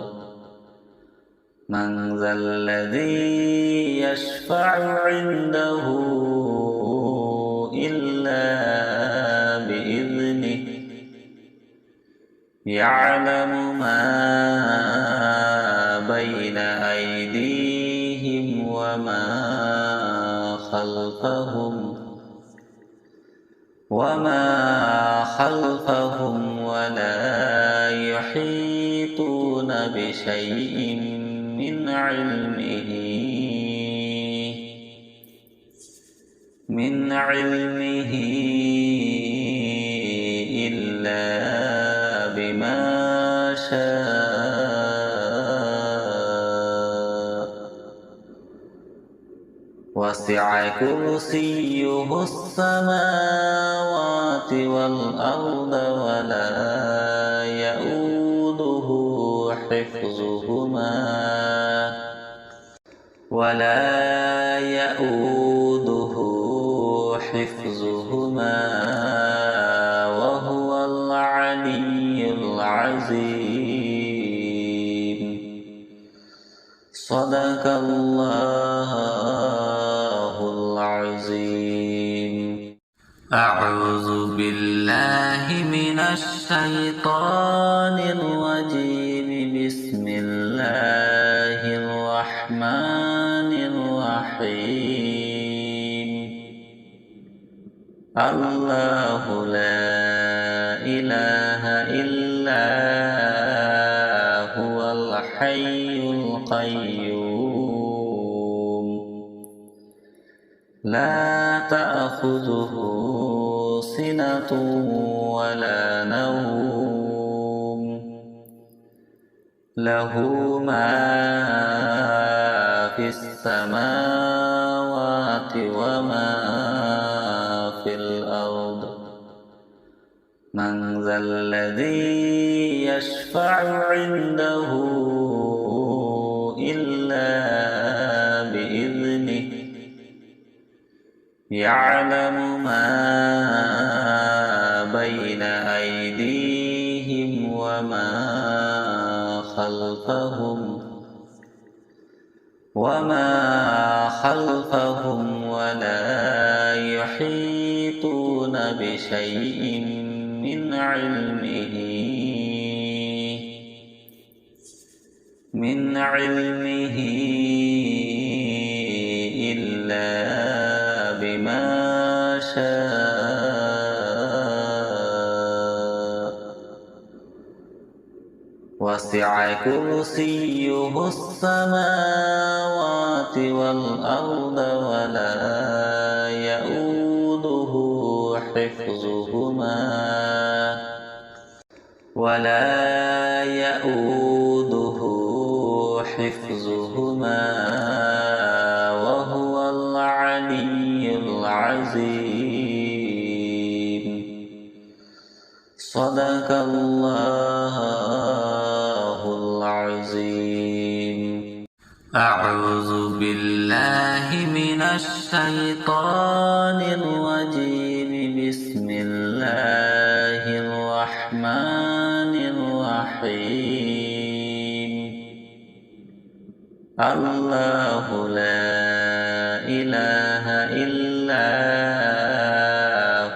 من ذا الذي يشفع عنده إلا بإذنه يعلم ما بين أيديهم وما خلفهم ولا يحيطون بشيء من علمه إلا بما شاء وسع كرسيه السماوات والأرض ولا يؤوده حفظهما وهو العلي العظيم صدق الله العظيم أعوذ بالله من الشيطان الرجيم بسم الله الرحمن الرحيم الله لا إله إلا هو الحي القيوم لا تأخذه سنة ولا نوم له ما في السماوات وما في الأرض من ذا الذي يشفع عنده إلا بإذنه يعلم ما بين أيديهم وما خلفهم ولا يحيطون بشيء من علمه إلا بما شاء وسع كرسيه السماوات والأرض ولا يؤوده حفظهما وهو العلي العظيم صدق الله العظيم أعوذ بالله من الشيطان الرجيم بسم الله الرحمن الرحيم الله لا إله إلا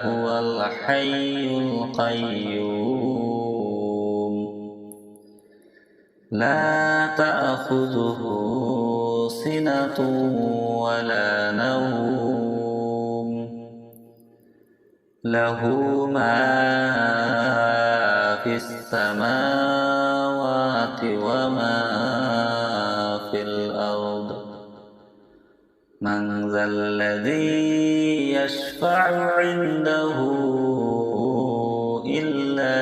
هو الحي القيوم لا تأخذه سنة ولا نوم له ما في السماوات وما في الأرض من ذا الذي يشفع عنده إلا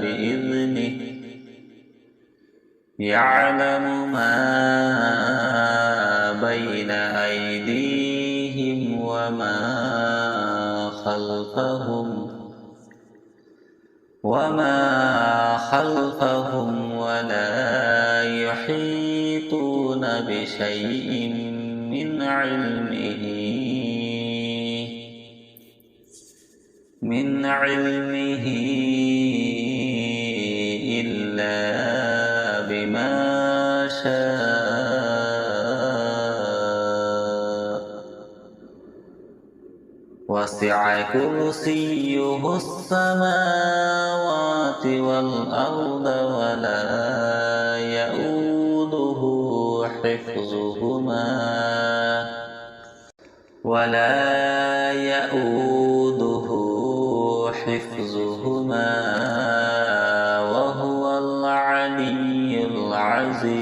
بإذنه يعلم ما بين أيديهم وما خلفهم ولا يحيطون بشيء من علمه إلا بما شاء وسع كرسيه السماوات والأرض ولا يؤوده حفظهما وهو العلي العظيم.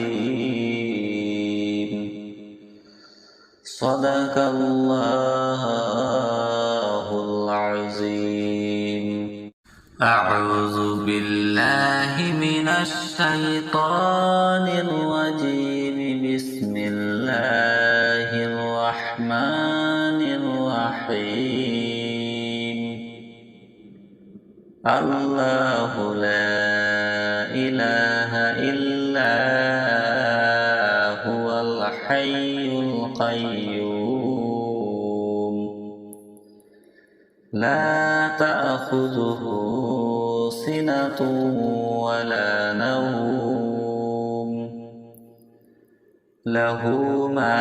صدق الله العظيم. أعوذ بالله من الشيطان الرجيم. بسم الله الرحمن الرحيم. الله لا إله إلا هو الحي القيوم لا تأخذه سنة ولا نوم له ما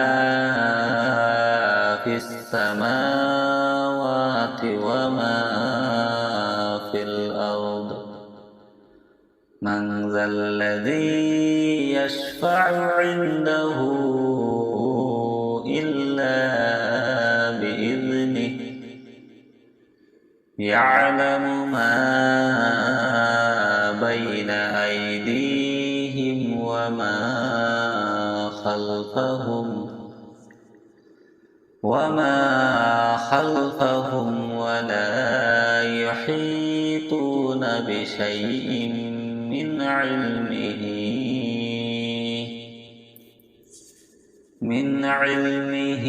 في السماوات وما في الأرض. من ذا الذي يشفع عنده إلا بإذنه. يعلم ما بين أيديهم وما خلفهم ولا يحيطون بشيء من علمه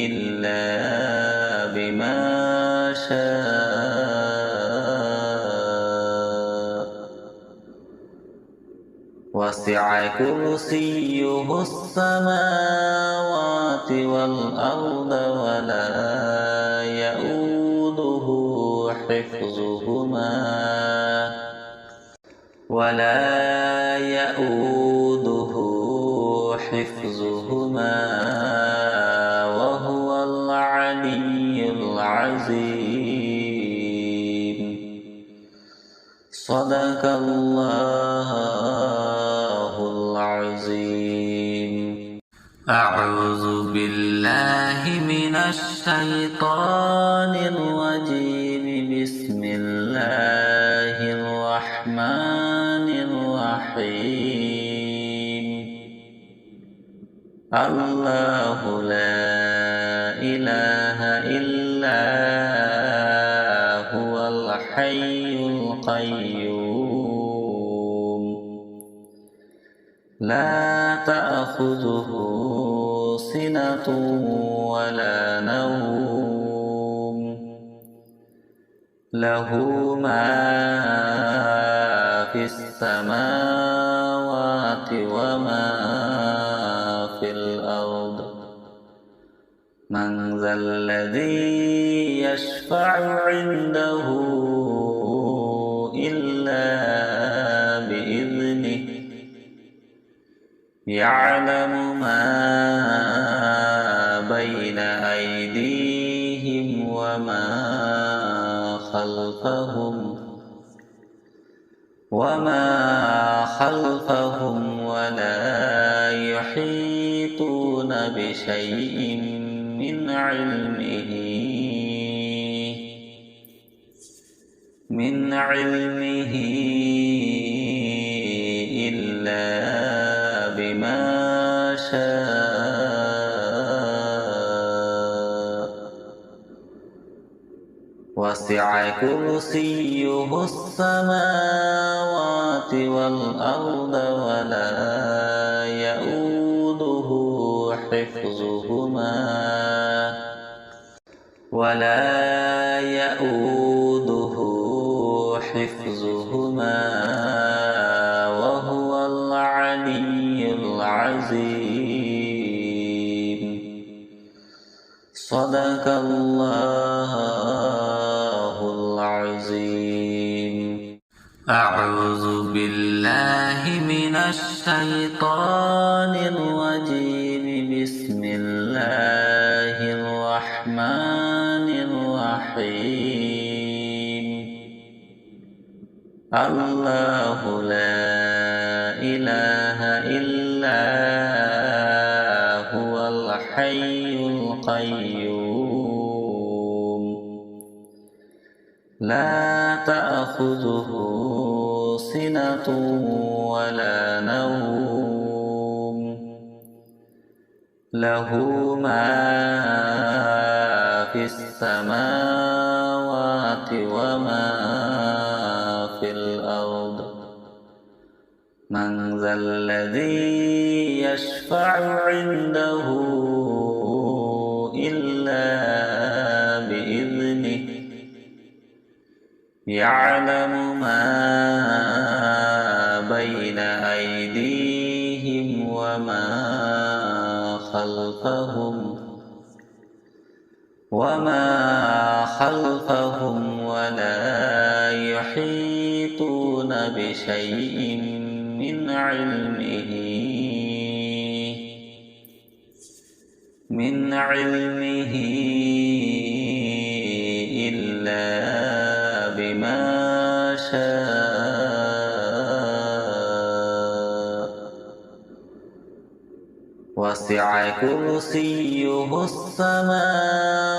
إلا بما شاء وسع كرسيه السماوات والأرض ولا يؤوده حفظهما وهو العلي العظيم. صدق الله العظيم. أعوذ بالله من الشيطان الرجيم. بسم الله الرحمن الرحيم. الله لا إله إلا هو الحي القيوم لا تأخذه سنة ولا نوم له ما في السماوات وما في الأرض. من ذا الذي يشفع عنده إلا بإذنه. يعلم ما بين أيديهم وما خلفهم ولا يحيطون بشيء من علمه إلا بما شاء وسع كرسيه السماوات والأرض ولا يؤوده حفظهما وهو العلي العظيم. صدق الله العظيم. أعوذ بالله من الشيطان الرجيم. بسم الله الرحمن الرحيم. الله لا إله إلا هو الحي القيوم. لا تأخذه سنة ولا نوم. له ما في السماوات وما في الأرض. من ذا الذي يشفع عنده إلا بإذنه. يعلم ما بين أيديهم وما خلفهم ولا يحيطون بشيء من علمه إلا بما شاء. وسع كرسيه السماوات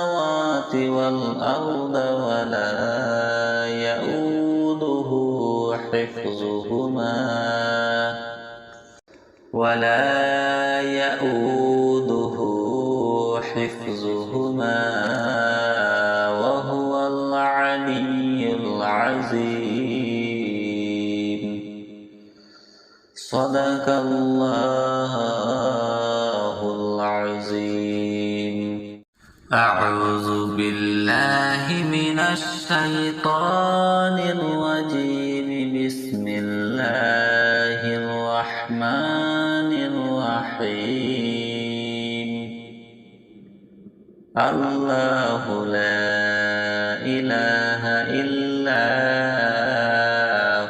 والأرض ولا يؤوده حفظهما وهو العلي العظيم. صدق الله العظيم. أعوذ بالله من الشيطان الرجيم. بسم الله الرحمن الرحيم. الله لا إله إلا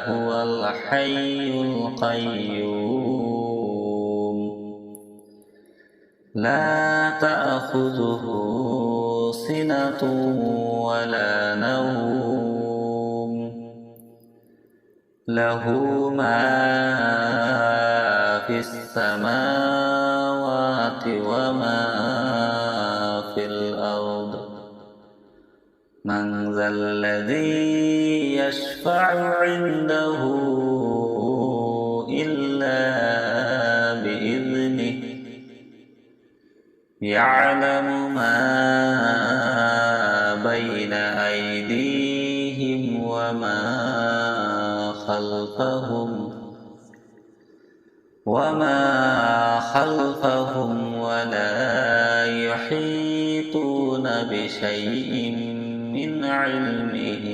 هو الحي القيوم. لا تأخذه سنة ولا نوم. له ما في السماوات وما في الأرض. من ذا الذي يشفع عنده إلا بإذنه. يعلم ما بين أيديهم وما خلفهم ولا يحيطون بشيء من علمه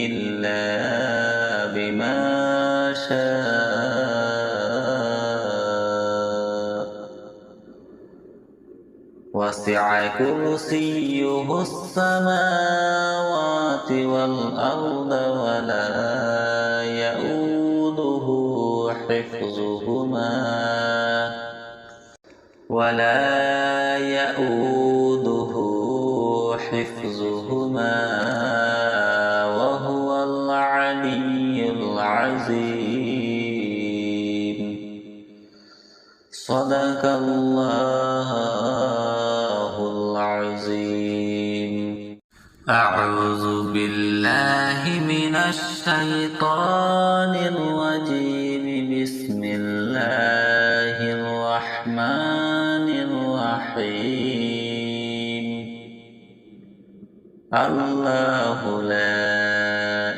إلا بما شاء. وسع كرسيه السماوات والأرض ولا يؤوده حفظهما وهو العلي العظيم. صدق الله العظيم. أعوذ بالله من الشيطان الرجيم. بسم الله الرحمن الرحمن الرحيم الله لا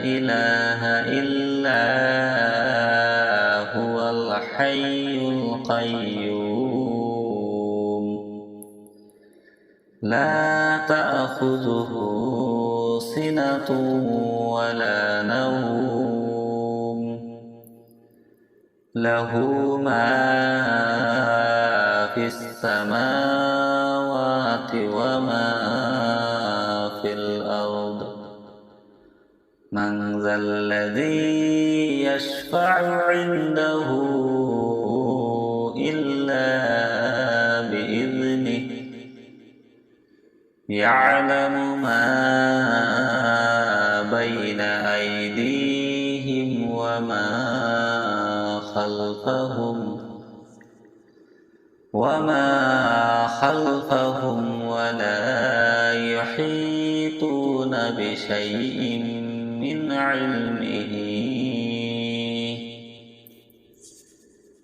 إله إلا هو الحي القيوم لا تأخذه سنة ولا نوم له ما في السماوات وما في الأرض من ذا الذي يشفع عنده إلا بإذنه يعلم ما بين أيديهم وما خلفهم ولا يحيطون بشيء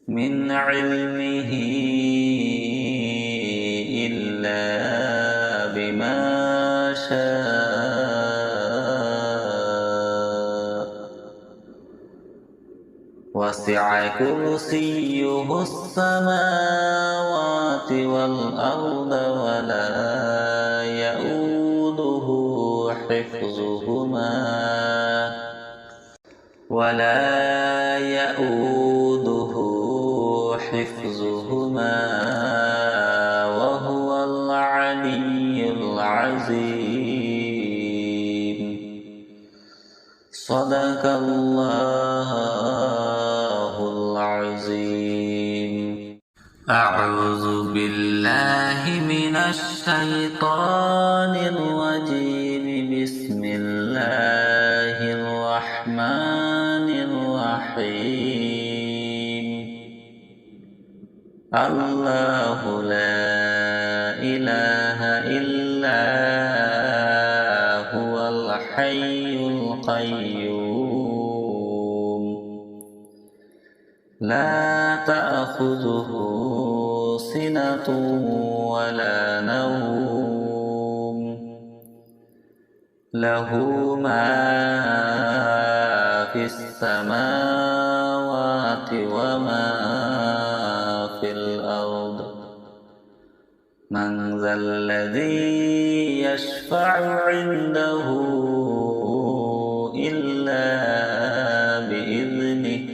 من علمه إلا بما شاء وسع كرسيه السماوات والأرض ولا يؤوده حفظهما وهو العلي العظيم صدق الله العظيم أعوذ بالله من الشيطان الرجيم بسم الله الرحمن الرحيم الله لا إله إلا هو الحي القيوم لا تأخذه سنة ولا نوم له ما في السماوات وما في الأرض من ذا الذي يشفع عنده إلا بإذنه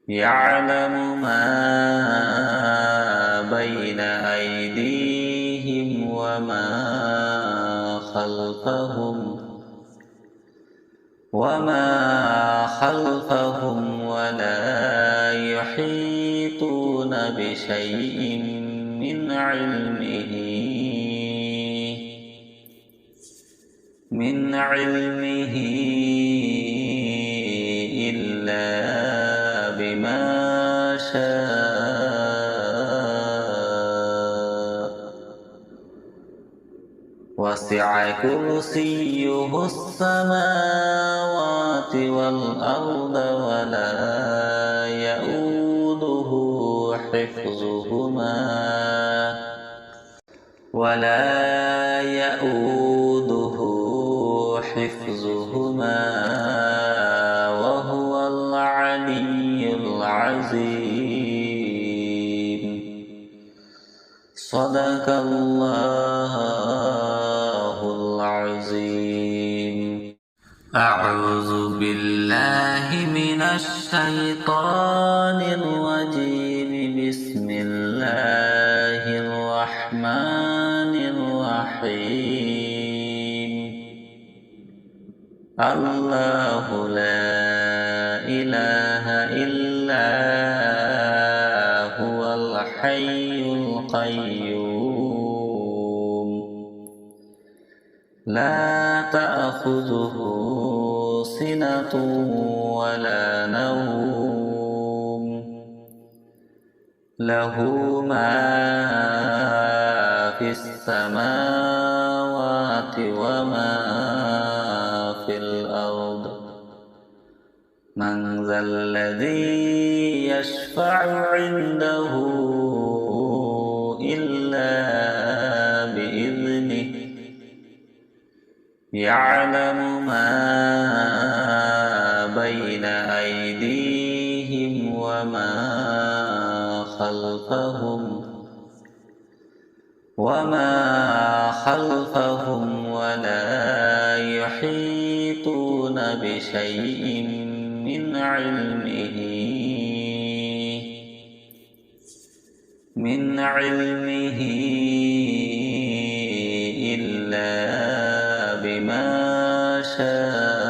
يعلم ما بين أيديهم وما خلفهم ولا يحيطون بشيء من علمه إلا بما شاء وسع كرسيه السماوات والأرض ولا يؤوده حفظهما وهو العلي العظيم صدق الله العظيم أعوذ بالله من الشيطان الرجيم بسم الله الرحمن الرحيم الله لا إله إلا هو الحي القيوم لا تأخذه سنة ولا نوم له ما في السماوات وما في الأرض من ذا الذي يشفع عنده إلا بإذنه يعلم ما بين أيديهم وما خلفهم ولا يحيطون بشيء من علمه إلا بما شاء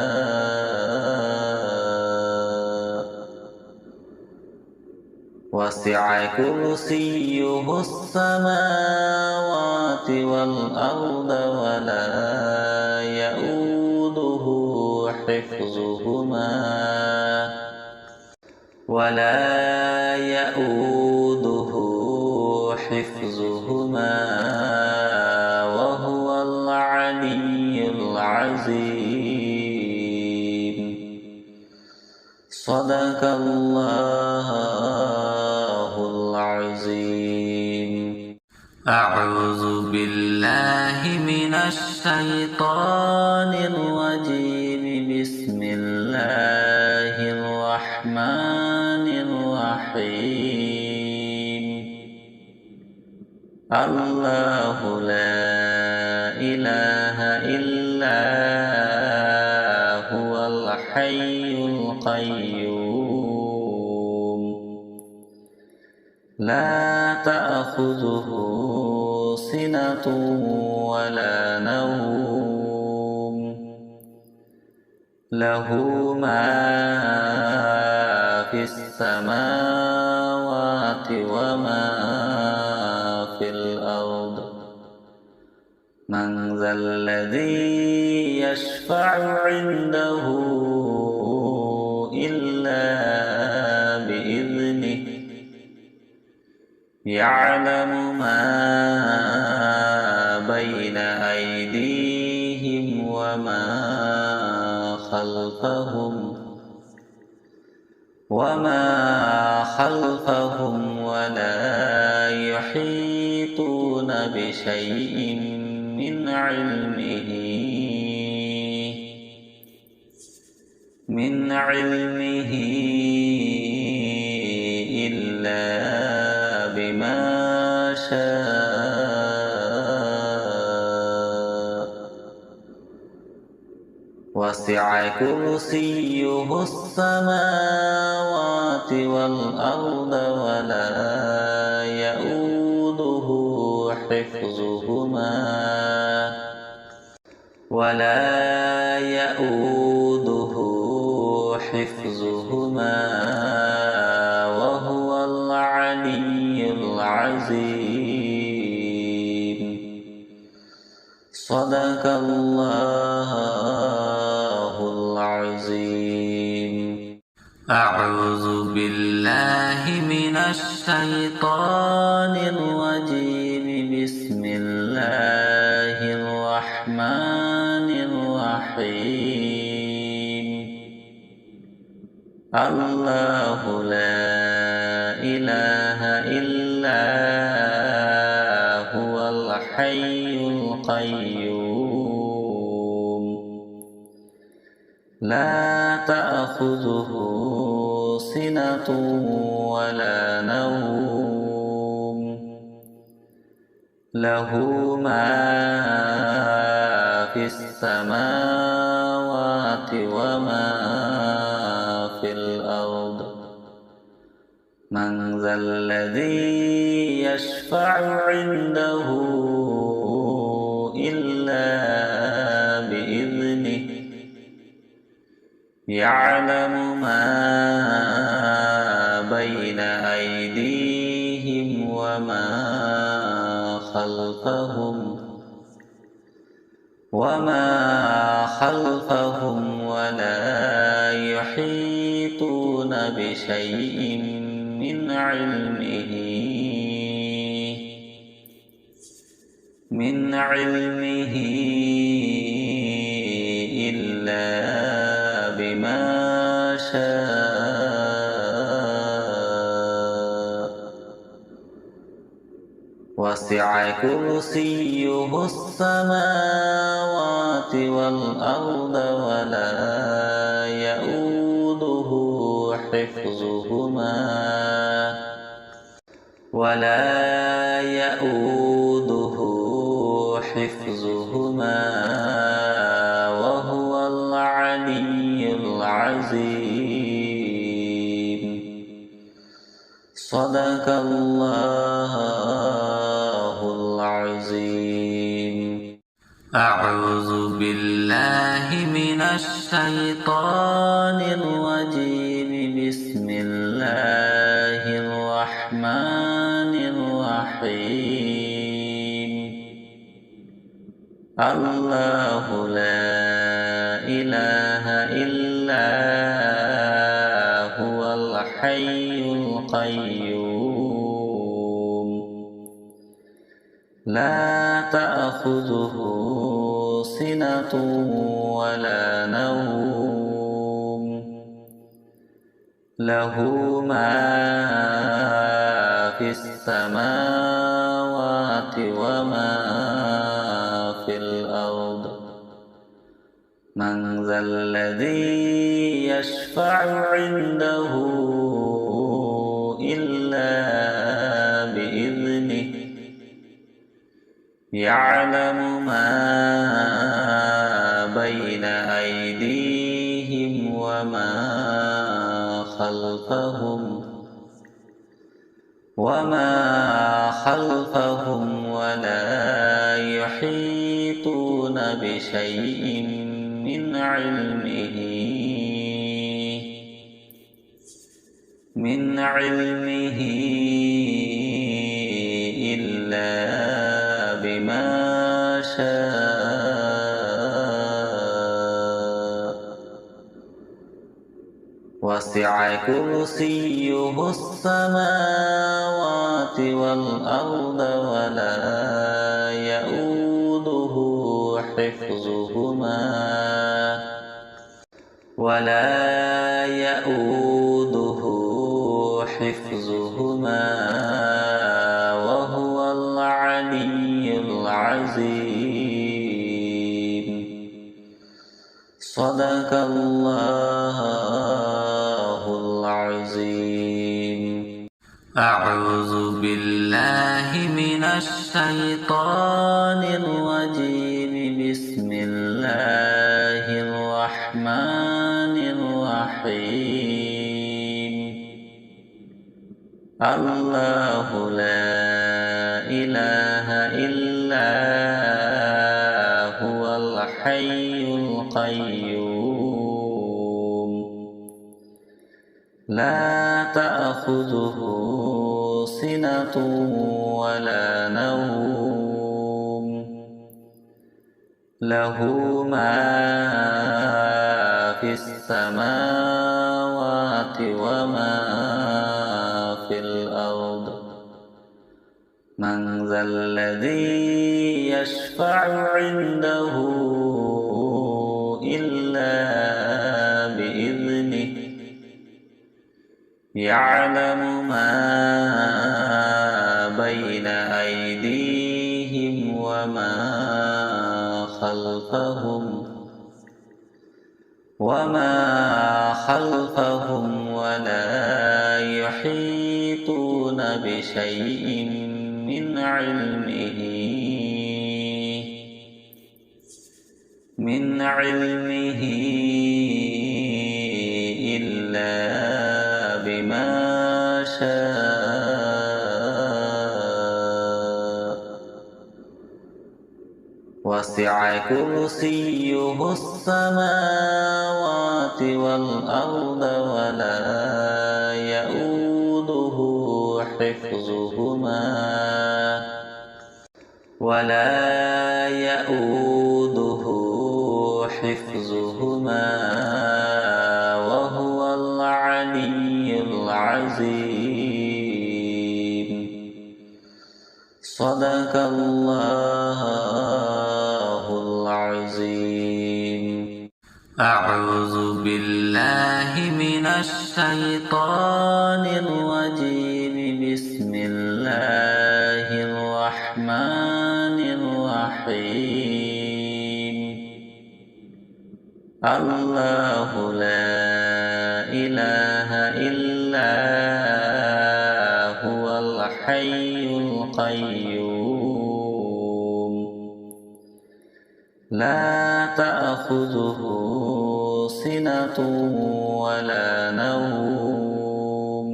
وسع كرسيه السماوات والأرض ولا يؤوده حفظهما وهو العلي العظيم. صدق الله العظيم. أعوذ بالله من الشيطان الرجيم. بسم الله الرحمن الرحيم. الله لا إله إلا هو الحي القيوم لا تأخذه سنة ولا نوم له ما في السماوات وما في الأرض. من ذا الذي يشفع عنده إلا بإذنه يعلم ما بين أيديهم وما خلفهم ولا يحيطون بشيء من علمه إلا بما شاء وسع كرسيه السماوات والأرض ولا يؤوده حفظهما وهو العلي العظيم. صدق الله العظيم. أعوذ بالله من الشيطان الرجيم. بسم الله الرحمن الرحيم. الله لا إله إلا هو الحي القيوم لا تأخذه سنة ولا نوم له ما في السماوات وما في الأرض. من ذا الذي يشفع عنده إلا بإذنه يعلم ما بين أيديهم وما خلفهم ولا يحيطون بشيء من علمه إلا بما شاء وسع كرسيه السماوات والأرض ولا يؤوده حفظهما وهو العلي العظيم. صدق الله العظيم. أعوذ بالله من الشيطان الرجيم. بسم الله الرحمن الرحيم. الله لا إله إلا هو الحي القيوم لا تأخذه سنة ولا نوم له ما في السماوات وما في الأرض. من ذا الذي يشفع عنده إلا بإذنه يعلم ما بين أيديهم وما خلفهم ولا يحيطون بشيء من علمه إلا بما شاء. وسع كرسيه السماوات والأرض ولا يؤوده حفظهما وهو العلي العظيم. صدق الله العظيم. أعوذ بالله من الشيطان الرجيم. بسم الله الرحمن الرحيم. الله لا إله إلا هو الحي القيوم لا تأخذه سنة ولا نوم له ما في السماوات وما في الأرض. من ذا الذي يشفع عنده إلا بإذنه يعلم ما بين أيديهم وما خلفهم ولا يحيطون بشيء من علمه إلا بما شاء. وسع كرسيه السماوات والأرض ولا يؤوده حفظهما وهو العلي العظيم. صدق الله العظيم. أعوذ بالله من الشيطان الرجيم. بسم الله الرحمن الرحيم. الله لا إله إلا هو الحي القيوم. لا تأخذه سنة ولا نوم.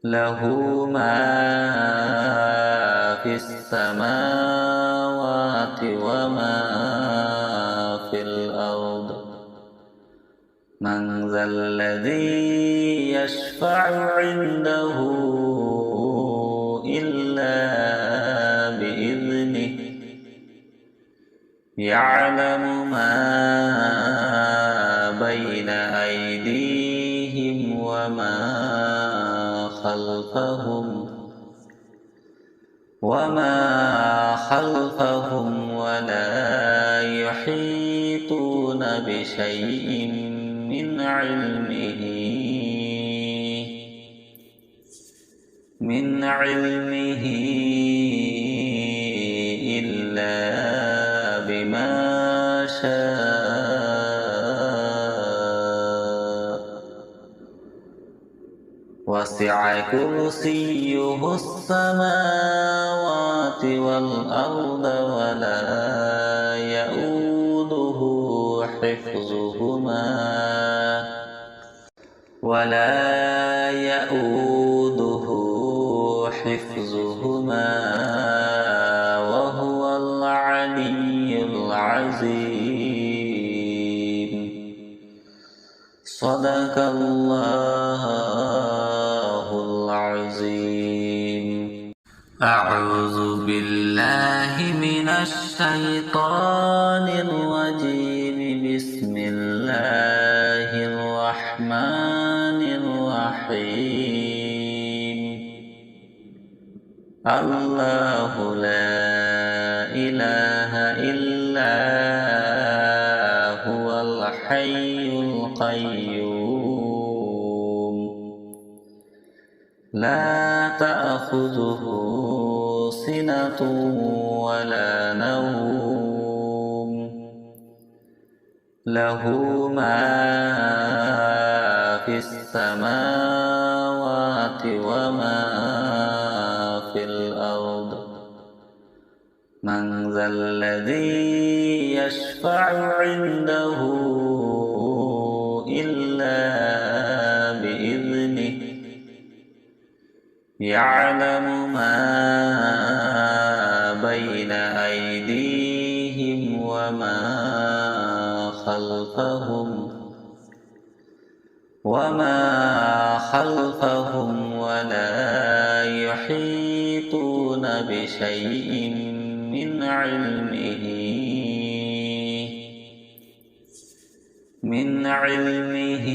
له ما في السماوات وما في الأرض. من ذا الذي يشفع عنده إلا بإذنه. يعلم ما بين أيديهم وما خلفهم ولا يحيطون بشيء من علمه إلا بما شاء. وسع كرسيه السماوات والأرض ولا يؤوده حفظهما وهو العلي العظيم. صدق الله العظيم. أعوذ بالله من الشيطان الرجيم. بسم الله الرحمن الرحيم. الله لا إله إلا هو الحي القيوم. لا تأخذه سنة ولا نوم. له ما في السماوات وما في الأرض. من ذا الذي يشفع عنده إلا بإذنه. يعلم ما بين أيديهم وما خلفهم ولا يحيطون بشيء من علمه